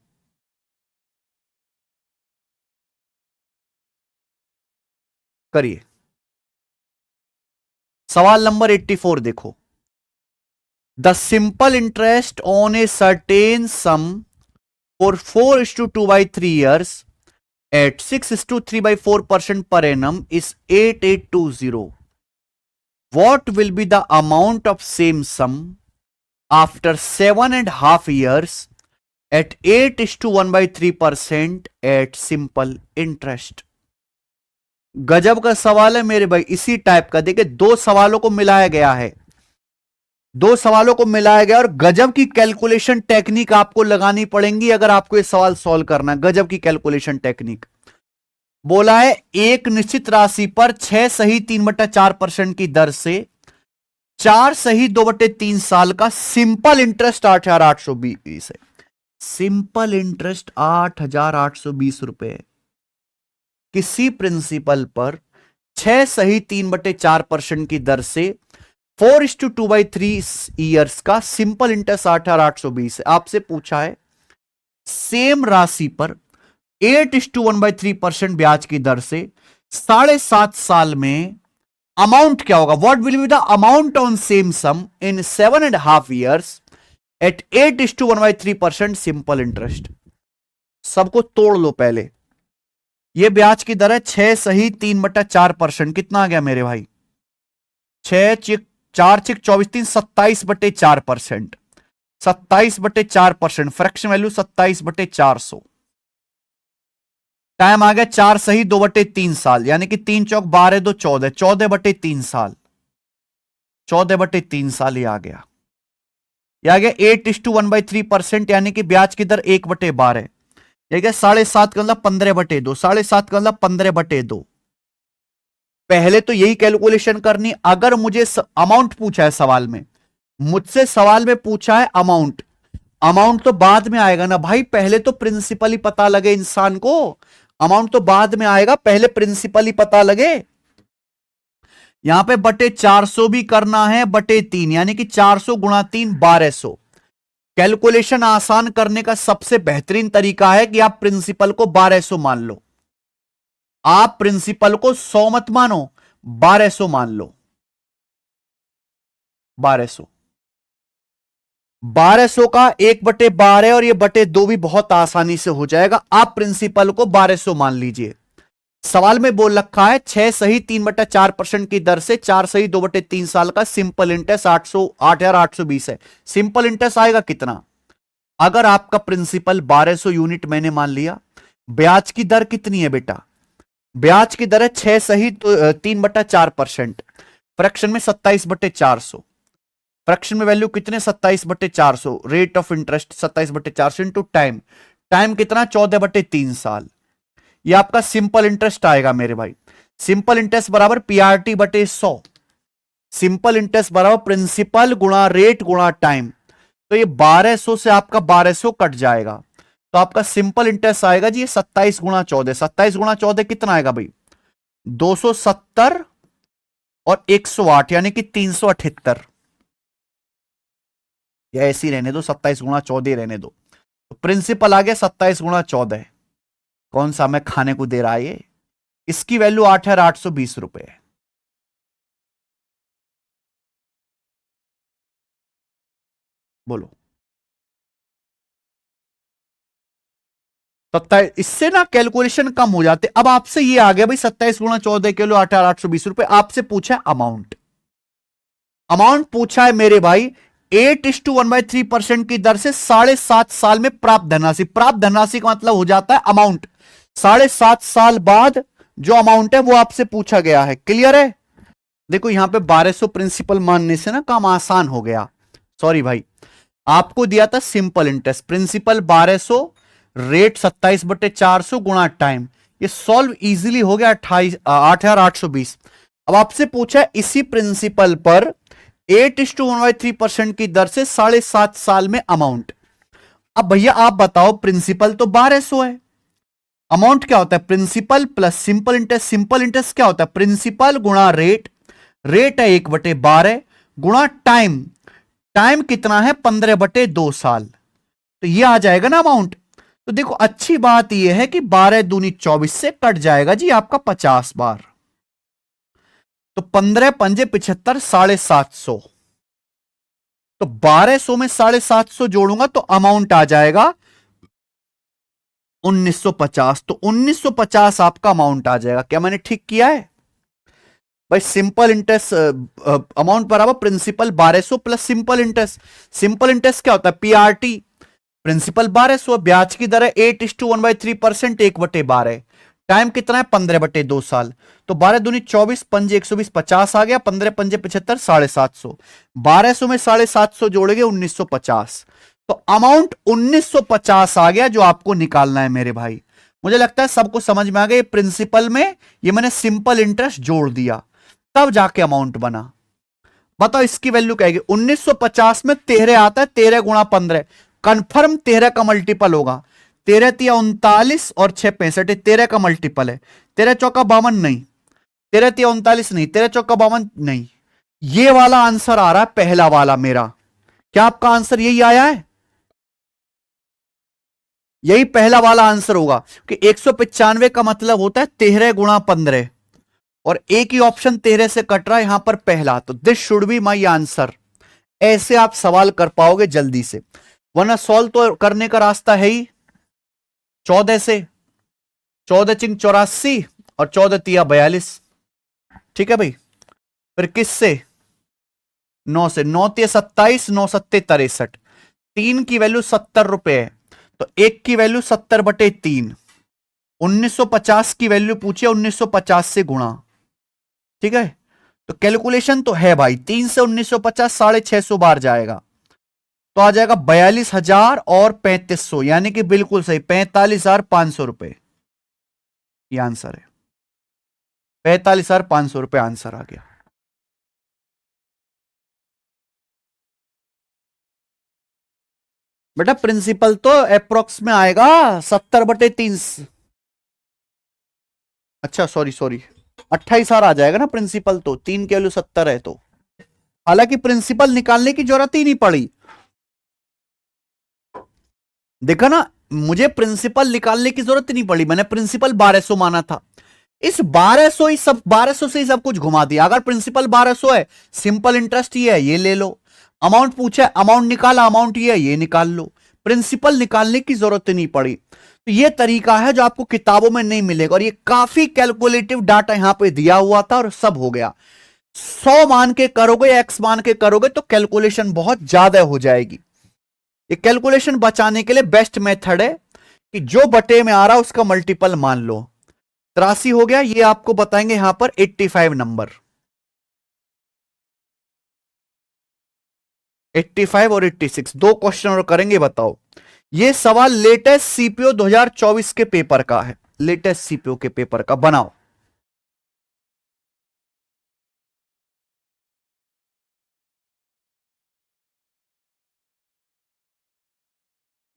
करिए, सवाल नंबर 84 देखो, the simple interest on a certain some for 4:2/3 years at 6:3/4% per annum is 8820. What will be the amount of same sum after 7.5 years at 8:1/3% at simple interest? गजब का सवाल है मेरे भाई, इसी टाइप का। देखिए दो सवालों को मिलाया गया है, दो सवालों को मिलाया गया, और गजब की कैलकुलेशन टेक्निक आपको लगानी पड़ेगी अगर आपको ये सवाल सॉल्व करना है। गजब की कैलकुलेशन टेक्निक बोला है, एक निश्चित राशि पर 6 सही 3/4% की दर से 4 सही 2/3 साल का सिंपल इंटरेस्ट 8,820 है। सिंपल इंटरेस्ट 8,820 रुपए किसी प्रिंसिपल पर 6 सही 3/4% की दर से 4:2/3 ईयर्स का सिंपल इंटरेस्ट 8,820 है। आपसे पूछा है सेम राशि पर 8:1/3% ब्याज की दर से 7.5 साल में अमाउंट क्या होगा, what will be the amount on same sum in 7.5 years at 8:1/3% simple interest. सबको तोड़ लो पहले, यह ब्याज की दर है 6 सही 3/4%, कितना आ गया मेरे भाई, 6 चिक 4 चिक 24 3 27/4%, 27/4%, फ्रैक्शन वैल्यू 27/400। टाइम आ गया 4 सही 2/3 साल, यानी कि 3 चौक 12 2 14, 14/3 साल, 14/3 साल ये आ गया। ये आ गया 8:1/3%, यानी कि ब्याज की दर 1/12। ये क्या 7.5 का मतलब 15/2, 7.5 का मतलब 15/2। पहले तो यही कैलकुलेशन करनी। अगर मुझे अमाउंट पूछा है सवाल में, मुझसे सवाल में पूछा है अमाउंट, अमाउंट तो बाद में आएगा ना भाई, पहले तो प्रिंसिपल ही पता लगे इंसान को, अमाउंट तो बाद में आएगा, पहले प्रिंसिपल ही पता लगे। यहां पे बटे 400 भी करना है, बटे 3, यानी कि 400 गुणा 3 1200, कैलकुलेशन आसान करने का सबसे बेहतरीन तरीका है कि आप प्रिंसिपल को 1200 मान लो। आप प्रिंसिपल को 100 मत मानो, 1200 मान लो। 1200 1200 का 1/12 और ये बटे 2 भी बहुत आसानी से हो जाएगा। आप प्रिंसिपल को 1200 मान लीजिए। सवाल में बोल रखा है 6 सही 3/4% की दर से 4 सही 2/3 साल का सिंपल इंटरेस्ट 8,820 है। सिंपल इंटरेस्ट आएगा कितना? अगर आपका प्रिंसिपल 1200 यूनिट मैंने मान लिया, ब्याज की दर कितनी है बेटा? ब्याज की दर है 6 सही 3/4%। फ्रैक्शन में 27/400। फ्रैक्शन में वैल्यू कितने? 27/400। Rate of interest 27/400 into time. Time कितना? 14/3 साल। ये आपका सिंपल इंटरेस्ट आएगा मेरे भाई। सिंपल इंटरेस्ट बराबर पीआरटी बटे 100। सिंपल इंटरेस्ट बराबर प्रिंसिपल गुणा रेट गुणा टाइम। तो ये 1200 से आपका 1200 कट जाएगा, तो आपका सिंपल इंटरेस्ट आएगा जी 27 गुणा 14। 27 गुणा 14 कितना आएगा भाई? 270 और 108 यानी कि 378। या ऐसी रहने दो, 27 गुणा 14 रहने दो। तो प्रिंसिपल आ गया 27 गुणा 14। कौन सा मैं खाने को दे रहा है ये? इसकी वैल्यू 8,820 रुपए है। बोलो 27। इससे ना कैलकुलेशन कम हो जाते। अब आपसे ये आ गया भाई 27 गुणा 14 किलो 8,820 रुपए। आपसे पूछा है अमाउंट। अमाउंट पूछा है मेरे भाई 8:1/3% की दर से 7.5 साल में प्राप्त धनराशि। प्राप्त धनराशि का मतलब हो जाता है अमाउंट। 7.5 साल बाद जो अमाउंट है वो आपसे पूछा गया है। क्लियर है? देखो यहां पे 1200 प्रिंसिपल मानने से ना काम आसान हो गया। सॉरी भाई, आपको दिया था सिंपल इंटरेस्ट, प्रिंसिपल 1200, रेट 27/400 गुणा टाइम। ये सॉल्व इजीली हो गया 8,820। अब आपसे पूछा है इसी प्रिंसिपल पर 8:1/3% की दर से 7.5 साल में अमाउंट। अब भैया आप बताओ, प्रिंसिपल तो 1200 है, अमाउंट क्या होता है? Principal plus simple interest. Simple interest क्या होता है? प्रिंसिपल गुणा रेट। रेट है 1/12 गुणा टाइम। टाइम कितना है? 15/2 साल। तो ये आ जाएगा ना अमाउंट। तो देखो अच्छी बात यह है कि 12 दूनी 24 से कट जाएगा जी आपका 50 बार। तो 15 पंजे 75, 750। तो 1200 में 750 जोड़ूंगा तो अमाउंट आ जाएगा 1950। तो 1950 आपका अमाउंट आ जाएगा। क्या मैंने ठीक किया है भाई? सिंपल इंटरेस्ट अमाउंट बराबर principal 1200 plus simple interest. Simple interest क्या होता है? पीआरटी। प्रिंसिपल 1200, ब्याज की दर है 8:1/3%, 1/12। टाइम कितना है? 15/2 साल। तो 12 दूनी 24, पंजे 120, 50 आ गया। 15 पंजे 75, 750। 1200 में 750 जोड़ेंगे 1950। तो अमाउंट 1950 आ गया जो आपको निकालना है मेरे भाई। मुझे लगता है सबको समझ में आ गया। प्रिंसिपल में ये मैंने सिंपल इंटरेस्ट जोड़ दिया, तब जाके अमाउंट बना। बताओ इसकी वैल्यू क्या आएगी? 1950 में 13 आता है, 13 गुणा 15 कंफर्म 13 का मल्टीपल होगा। 13 तिया 39 और 6 65, 13 का मल्टीपल है। 13 चौका 52 नहीं, 13 तिया 39 नहीं, 13 चौका 52 नहीं। ये वाला आंसर आ रहा है पहला वाला मेरा। क्या आपका आंसर यही आया है? यही पहला वाला आंसर होगा कि 195 का मतलब होता है 13 गुणा 15 और एक ही ऑप्शन 13 से कट रहा है यहां पर पहला। तो this should be my answer. ऐसे आप सवाल कर पाओगे जल्दी से, वरना सॉल्व तो करने का रास्ता है ही 14 से। 14 चिंग 84 और 14 तिया 42। ठीक है भाई। फिर किस से? 9 से। 9 तिया 27, 9 सत्ते 63। 3 की वैल्यू 70 रुपए है, तो 1 की वैल्यू 70/3। 1950 की वैल्यू पूछिए, 1950 से गुणा। ठीक है, तो कैलकुलेशन तो है भाई। 3 से 1950 650 बार जाएगा, तो आ जाएगा 42,000 और 3500, यानी कि बिल्कुल सही 45,500 रुपए। ये आंसर है, 45,500 रुपए आंसर आ गया। बेटा प्रिंसिपल तो अप्रोक्स में आएगा 70/3। अच्छा सॉरी सॉरी, 28,000 आ जाएगा ना प्रिंसिपल तो। 3 की वैल्यू 70 है, तो हालांकि प्रिंसिपल निकालने की जरूरत ही नहीं पड़ी। देखा ना, मुझे प्रिंसिपल निकालने की जरूरत नहीं पड़ी, मैंने प्रिंसिपल 1200 माना था। इस 1200 ही सब 1200 से ही सब कुछ घुमा दिया। अगर प्रिंसिपल 1200 है, सिंपल इंटरेस्ट ये है, ये ले लो। अमाउंट पूछा है, अमाउंट निकाला, अमाउंट ये है, ये निकाल लो। प्रिंसिपल निकालने की जरूरत नहीं पड़ी। तो ये तरीका है जो आपको किताबों में नहीं मिलेगा, और ये काफी कैलकुलेटिव डाटा यहां पे दिया हुआ था और सब हो गया। 100 मान के करोगे, एक्स मान के करोगे तो कैलकुलेशन बहुत ज्यादा हो जाएगी। ये कैलकुलेशन बचाने के लिए बेस्ट मेथड है कि जो बटे में आ रहा है उसका मल्टीपल मान लो। 83 हो गया, ये आपको बताएंगे यहां पर 85 नंबर। 85 और 86 दो क्वेश्चन और करेंगे, बताओ। ये सवाल लेटेस्ट सीपीओ 2024 के पेपर का है, लेटेस्ट सीपीओ के पेपर का। बनाओ।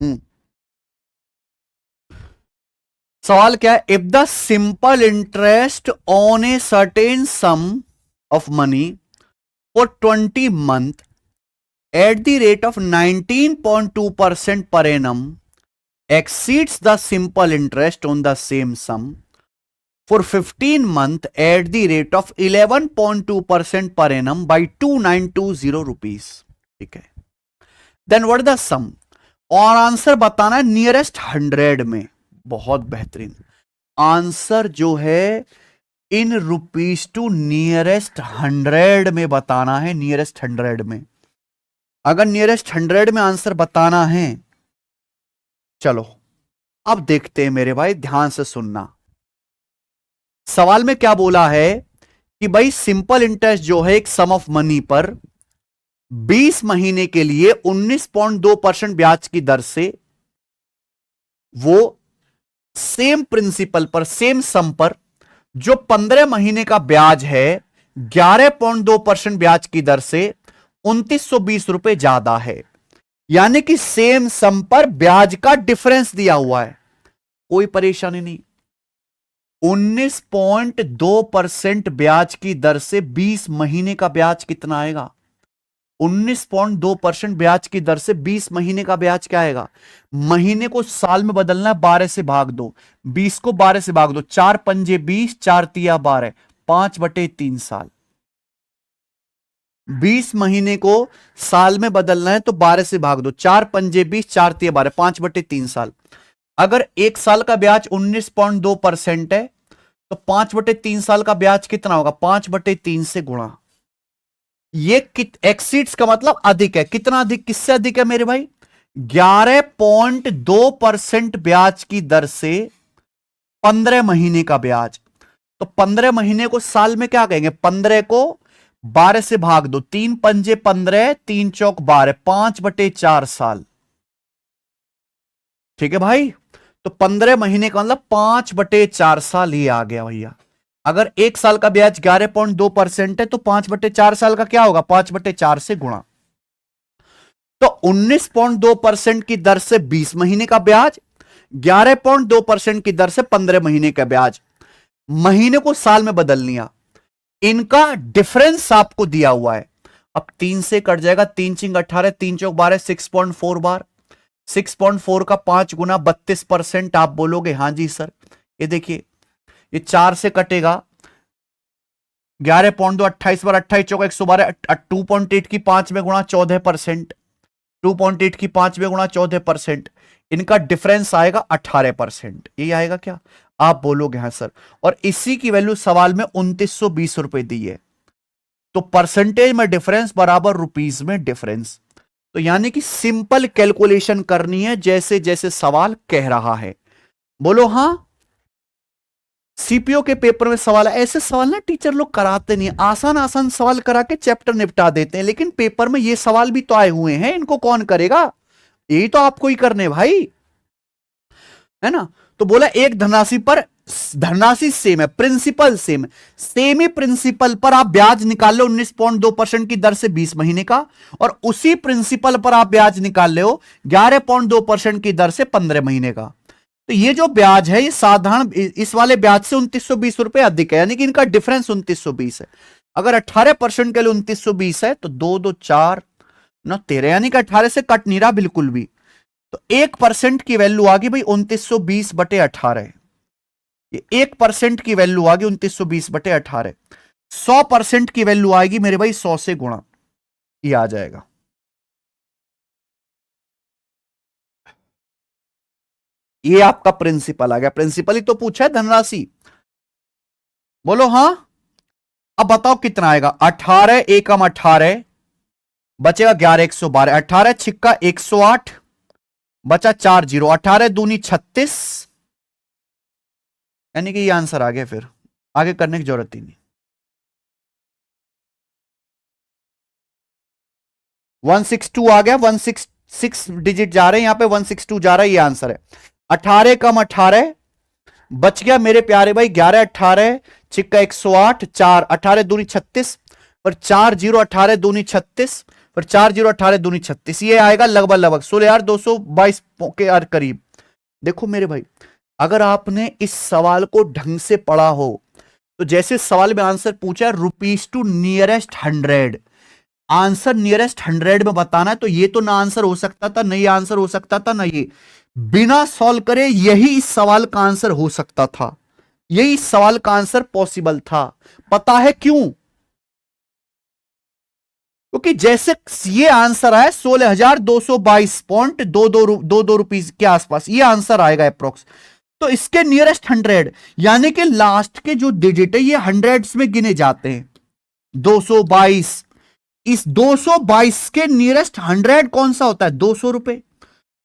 हम्म सवाल क्या है? If the simple interest on a certain some of money for 20 month at the rate of 19.2% per annum exceeds the simple interest on the same sum for 15 month at the rate of 11.2% per annum by 2920 rupees। ठीक है, देन व्हाट द सम, और आंसर बताना है नियरेस्ट 100 में। बहुत बेहतरीन आंसर जो है इन रुपीज टू नियरेस्ट 100 में बताना है, नियरेस्ट 100 में। अगर नियरेस्ट 100 में आंसर बताना है, चलो अब देखते हैं मेरे भाई, ध्यान से सुनना। सवाल में क्या बोला है कि भाई सिंपल इंटरेस्ट जो है एक सम ऑफ मनी पर 20 महीने के लिए 19.2% ब्याज की दर से, वो सेम प्रिंसिपल पर, सेम सम पर जो 15 महीने का ब्याज है 11.2% ब्याज की दर से 2920 रुपए ज्यादा है। यानी कि सेम सम पर ब्याज का डिफरेंस दिया हुआ है, कोई परेशानी नहीं। 19.2% ब्याज की दर से 20 महीने का ब्याज कितना आएगा? 19.2% ब्याज की दर से 20 महीने का ब्याज क्या आएगा? महीने को साल में बदलना है, 12 से भाग दो, 20 को 12 से भाग दो, 4 पंजे 20, 4 तिया 12, 5/3 साल। 20 महीने को साल में बदलना है तो 12 से भाग दो, 4 पंजे 20, 4 तिया 12, 5/3 साल। अगर एक साल का ब्याज 19.2% है तो 5/3 साल का ब्याज कितना होगा? 5/3 से गुणा। ये एक्सीड्स का मतलब अधिक है। कितना अधिक? किससे अधिक है मेरे भाई? 11.2% ब्याज की दर से 15 महीने का ब्याज। तो 15 महीने को साल में क्या कहेंगे? 15 को 12 से भाग दो, 3 पंजे 15, 3 चौक 12, 5/4 साल। ठीक है भाई, तो 15 महीने का मतलब 5/4 साल ही आ गया भैया। अगर एक साल का ब्याज 11.2% है तो 5/4 साल का क्या होगा? 5/4 से गुणा। तो 19.2% की दर से 20 महीने का ब्याज, 11.2% की दर से 15 महीने का ब्याज, महीने को साल में बदल लिया। इनका डिफरेंस आपको दिया हुआ है। अब 3 से कट जाएगा, 3 चिंग 18, 3 चौक 12, 6.4 बार। 6.4 का 5 गुना 32%। आप बोलोगे हाँ जी सर, ये देखिए ये 4 से कटेगा, 11.2 28 बार, 28 चौका 112, 2.8 की 5 में गुणा 14%, 2.8 की 5 में गुणा 14%। इनका डिफरेंस आएगा 18%। ये आएगा क्या? आप बोलोगे हाँ सर। और इसी की वैल्यू सवाल में 2920 रुपए दी है। तो परसेंटेज में डिफरेंस बराबर रुपीस में डिफरेंस। तो यानी कि सिंपल कैलकुलेशन करनी है जैसे जैसे सवाल कह रहा है। बोलो हां। सीपीओ के पेपर में सवाल है, ऐसे सवाल ना टीचर लोग कराते नहीं, आसान आसान सवाल करा के चैप्टर निपटा देते हैं, लेकिन पेपर में ये सवाल भी तो आए हुए हैं, इनको कौन करेगा? यही तो आपको ही करने भाई, है ना। तो बोला एक धनराशि पर, धनराशि सेम है, प्रिंसिपल सेम है, सेम ही प्रिंसिपल पर आप ब्याज निकाल लो 19.2% की दर से 20 महीने का, और उसी प्रिंसिपल पर आप ब्याज निकाल लो 11.2% की दर से 15 महीने का। तो ये जो ब्याज है ये साधारण इस वाले ब्याज से 2920 रुपए अधिक है, यानी कि इनका डिफरेंस 2920 है। अगर 18% के लिए 2920 है तो 2 2 4 9 13, यानी कि 18 से कट नहीं रहा बिल्कुल भी। तो 1% की वैल्यू आ गई भाई 2920/18। ये 1% की वैल्यू आ गई 2920/18। 100% की वैल्यू आएगी मेरे भाई 100 से गुणा, ये आ जाएगा। ये आपका प्रिंसिपल आ गया। प्रिंसिपल ही तो पूछा है, धनराशि। बोलो हाँ। अब बताओ कितना आएगा। 18 एकम 18 बचेगा 11 112, 18 छिक्का 108 बचा 4 0, 18 दूनी 36, यानी कि ये आंसर आ गया। फिर आगे करने की जरूरत ही नहीं। 162 आ गया, 166 डिजिट जा रहे हैं यहां पे, 162 जा रहा है, ये आंसर है। 18 कम 18 बच गया मेरे प्यारे भाई 11 18 छिक्का 108, 4 18 दूनी 36 और 4 0 18 दूनी 36 और 4 0 18 दूनी 36, ये आएगा लगभग लगभग 16,222 के करीब। देखो मेरे भाई, अगर आपने इस सवाल को ढंग से पढ़ा हो तो जैसे सवाल में आंसर पूछा ₹टू नियरेस्ट 100, आंसर नियरेस्ट 100 में बताना है, तो ये तो ना आंसर हो सकता था, ना ये आंसर हो सकता था, ना ये। बिना सॉल्व करे यही इस सवाल का आंसर हो सकता था, यही इस सवाल का आंसर पॉसिबल था। पता है क्यों? क्योंकि जैसे ये आंसर आया 16,222.22 रुपीज के आसपास, ये आंसर आएगा अप्रोक्स। तो इसके नियरेस्ट 100 यानी कि लास्ट के जो डिजिट है ये हंड्रेड्स में गिने जाते हैं। 222, इस 222 के नियरेस्ट 100 कौन सा होता है? 200 रुपए।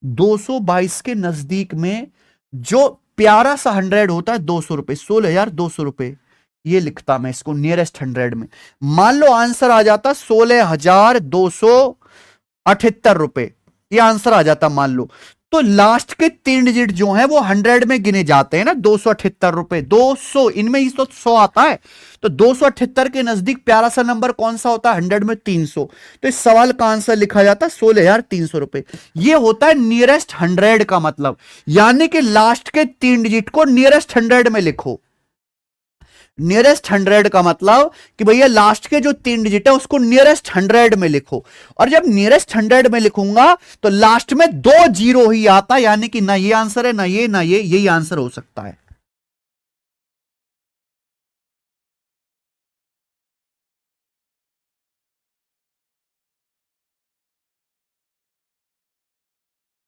222 के नजदीक में जो प्यारा सा 100 होता है 200 रुपए, 16,200 रुपए, ये लिखता मैं इसको नियरेस्ट 100 में। मान लो आंसर आ जाता 16,278 रुपए, ये आंसर आ जाता मान लो, तो लास्ट के 3 डिजिट जो हैं वो 100 में गिने जाते हैं ना। 278 रुपए, 200, इनमें ही तो 100 आता है, तो 278 के नजदीक प्यारा सा नंबर कौन सा होता है? 100 में 300। तो इस सवाल का आंसर लिखा जाता है 16,300 रुपए। ये होता है नियरेस्ट 100 का मतलब, यानी कि लास्ट के 3 डिजिट को नियरेस्ट 100 में लिखो। नियरेस्ट 100 का मतलब कि भैया लास्ट के जो 3 डिजिट है उसको नियरेस्ट 100 में लिखो, और जब नियरेस्ट 100 में लिखूंगा तो लास्ट में 2 जीरो ही आता, यानी कि ना ये आंसर है, ना ये, ना ये, यही आंसर हो सकता है।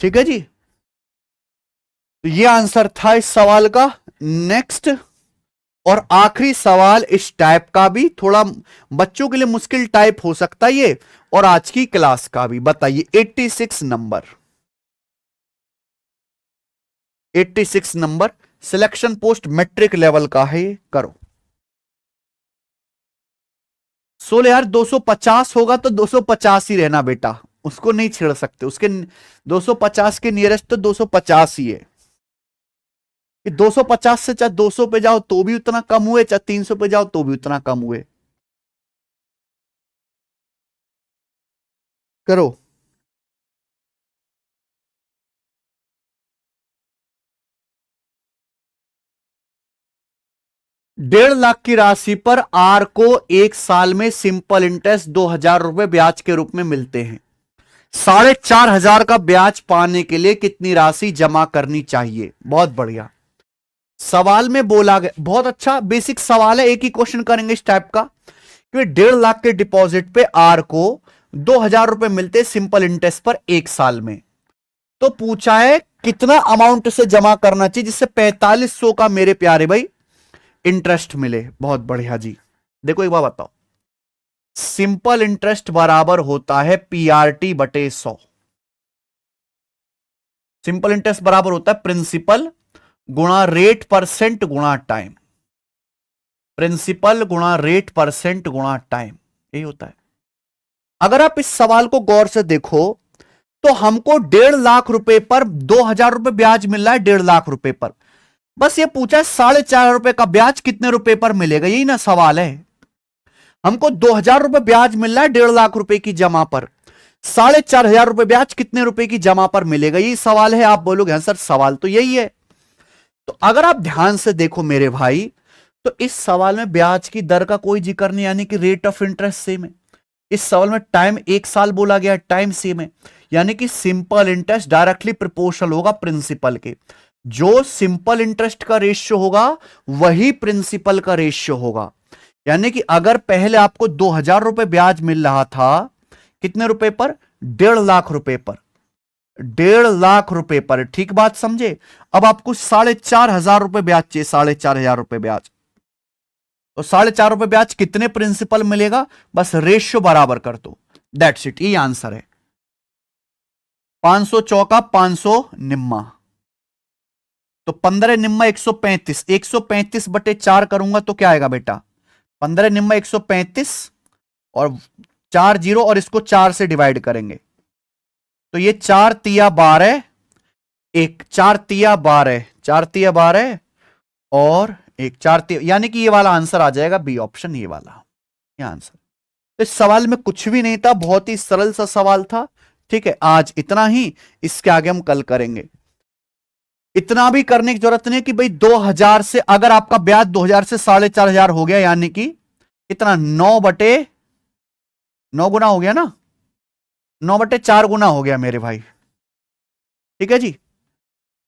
ठीक है जी, तो ये आंसर था इस सवाल का। नेक्स्ट और आखिरी सवाल इस टाइप का भी, थोड़ा बच्चों के लिए मुश्किल टाइप हो सकता है ये, और आज की क्लास का भी। बताइए 86 number, 86 number selection post matric level का है, ये करो। 16,250 होगा तो 250 ही रहना बेटा, उसको नहीं छेड़ सकते, उसके 250 के नियरेस्ट तो 250 ही है। 250 से चाहे 200 पे जाओ तो भी उतना कम हुए, चाहे 300 पे जाओ तो भी उतना कम हुए। करो। 1.5 लाख की राशि पर आर को 1 साल में सिंपल इंटरेस्ट 2,000 रुपए ब्याज के रूप में मिलते हैं। 4,500 का ब्याज पाने के लिए कितनी राशि जमा करनी चाहिए? बहुत बढ़िया सवाल में बोला गया, बहुत अच्छा बेसिक सवाल है। एक ही क्वेश्चन करेंगे इस टाइप का कि 1.5 लाख के डिपॉजिट पे आर को 2,000 रुपए मिलते सिंपल इंटरेस्ट पर 1 साल में। तो पूछा है कितना अमाउंट से जमा करना चाहिए जिससे 4,500 का मेरे प्यारे भाई इंटरेस्ट मिले। बहुत बढ़िया जी। देखो एक बार बताओ, सिंपल इंटरेस्ट बराबर होता है पीआरटी बटे 100। सिंपल इंटरेस्ट बराबर होता है प्रिंसिपल गुणा रेट परसेंट गुणा टाइम। प्रिंसिपल गुणा रेट परसेंट गुणा टाइम, यही होता है। अगर आप इस सवाल को गौर से देखो तो हमको 1.5 लाख रुपए पर 2,000 रुपए ब्याज मिल रहा है। 1.5 लाख रुपए पर बस ये पूछा है 4,500 रुपए का ब्याज कितने रुपए पर मिलेगा, यही ना सवाल है। हमको 2,000 रुपए ब्याज मिल रहा है 1.5 लाख रुपए की जमा पर, 4,500 रुपए ब्याज कितने रुपए की जमा पर मिलेगा, यही सवाल है। आप बोलोगे हाँ सर सवाल तो यही है। तो अगर आप ध्यान से देखो मेरे भाई, तो इस सवाल में ब्याज की दर का कोई जिक्र नहीं, यानी कि रेट ऑफ इंटरेस्ट सेम है। इस सवाल में टाइम 1 साल बोला गया, टाइम सेम है, यानी कि सिंपल इंटरेस्ट डायरेक्टली प्रोपोर्शनल होगा प्रिंसिपल के। जो सिंपल इंटरेस्ट का रेशियो होगा वही प्रिंसिपल का रेशियो होगा। यानी कि अगर पहले आपको 2000 रुपए ब्याज मिल रहा था, कितने रुपए पर? 1.5 लाख रुपए पर, 1.5 लाख रुपए पर, ठीक बात समझे। अब आपको 4,500 रुपए ब्याज चाहिए, 4,500 रुपए ब्याज। तो 4,500 रुपए ब्याज कितने प्रिंसिपल मिलेगा? बस रेशियो बराबर कर दो, दैट्स इट, ये आंसर है। 500 चौका 500 निम्मा, तो 15 निम्मा 135, 135 बटे 4 करूंगा तो क्या आएगा बेटा? 15 निम्मा 135 और 4 जीरो, और इसको 4 से डिवाइड करेंगे तो ये 4 तिया 12, एक 4 तिया 12, 4 तिया 12 और एक 4 तिया, यानी कि ये वाला आंसर आ जाएगा बी ऑप्शन, ये वाला, ये आंसर। तो इस सवाल में कुछ भी नहीं था, बहुत ही सरल सा सवाल था। ठीक है, आज इतना ही, इसके आगे हम कल करेंगे। इतना भी करने की जरूरत नहीं कि भाई 2000 से, अगर आपका ब्याज 2000 से 4,500 हो गया, यानी कि इतना 9 गुना हो गया ना, 9/4 गुना हो गया मेरे भाई। ठीक है जी,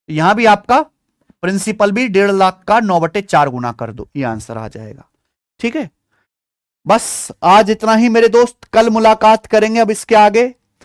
यहां भी आपका प्रिंसिपल भी 1.5 लाख का 9/4 गुना कर दो, ये आंसर आ जाएगा। ठीक है, बस आज इतना ही मेरे दोस्त, कल मुलाकात करेंगे अब इसके आगे।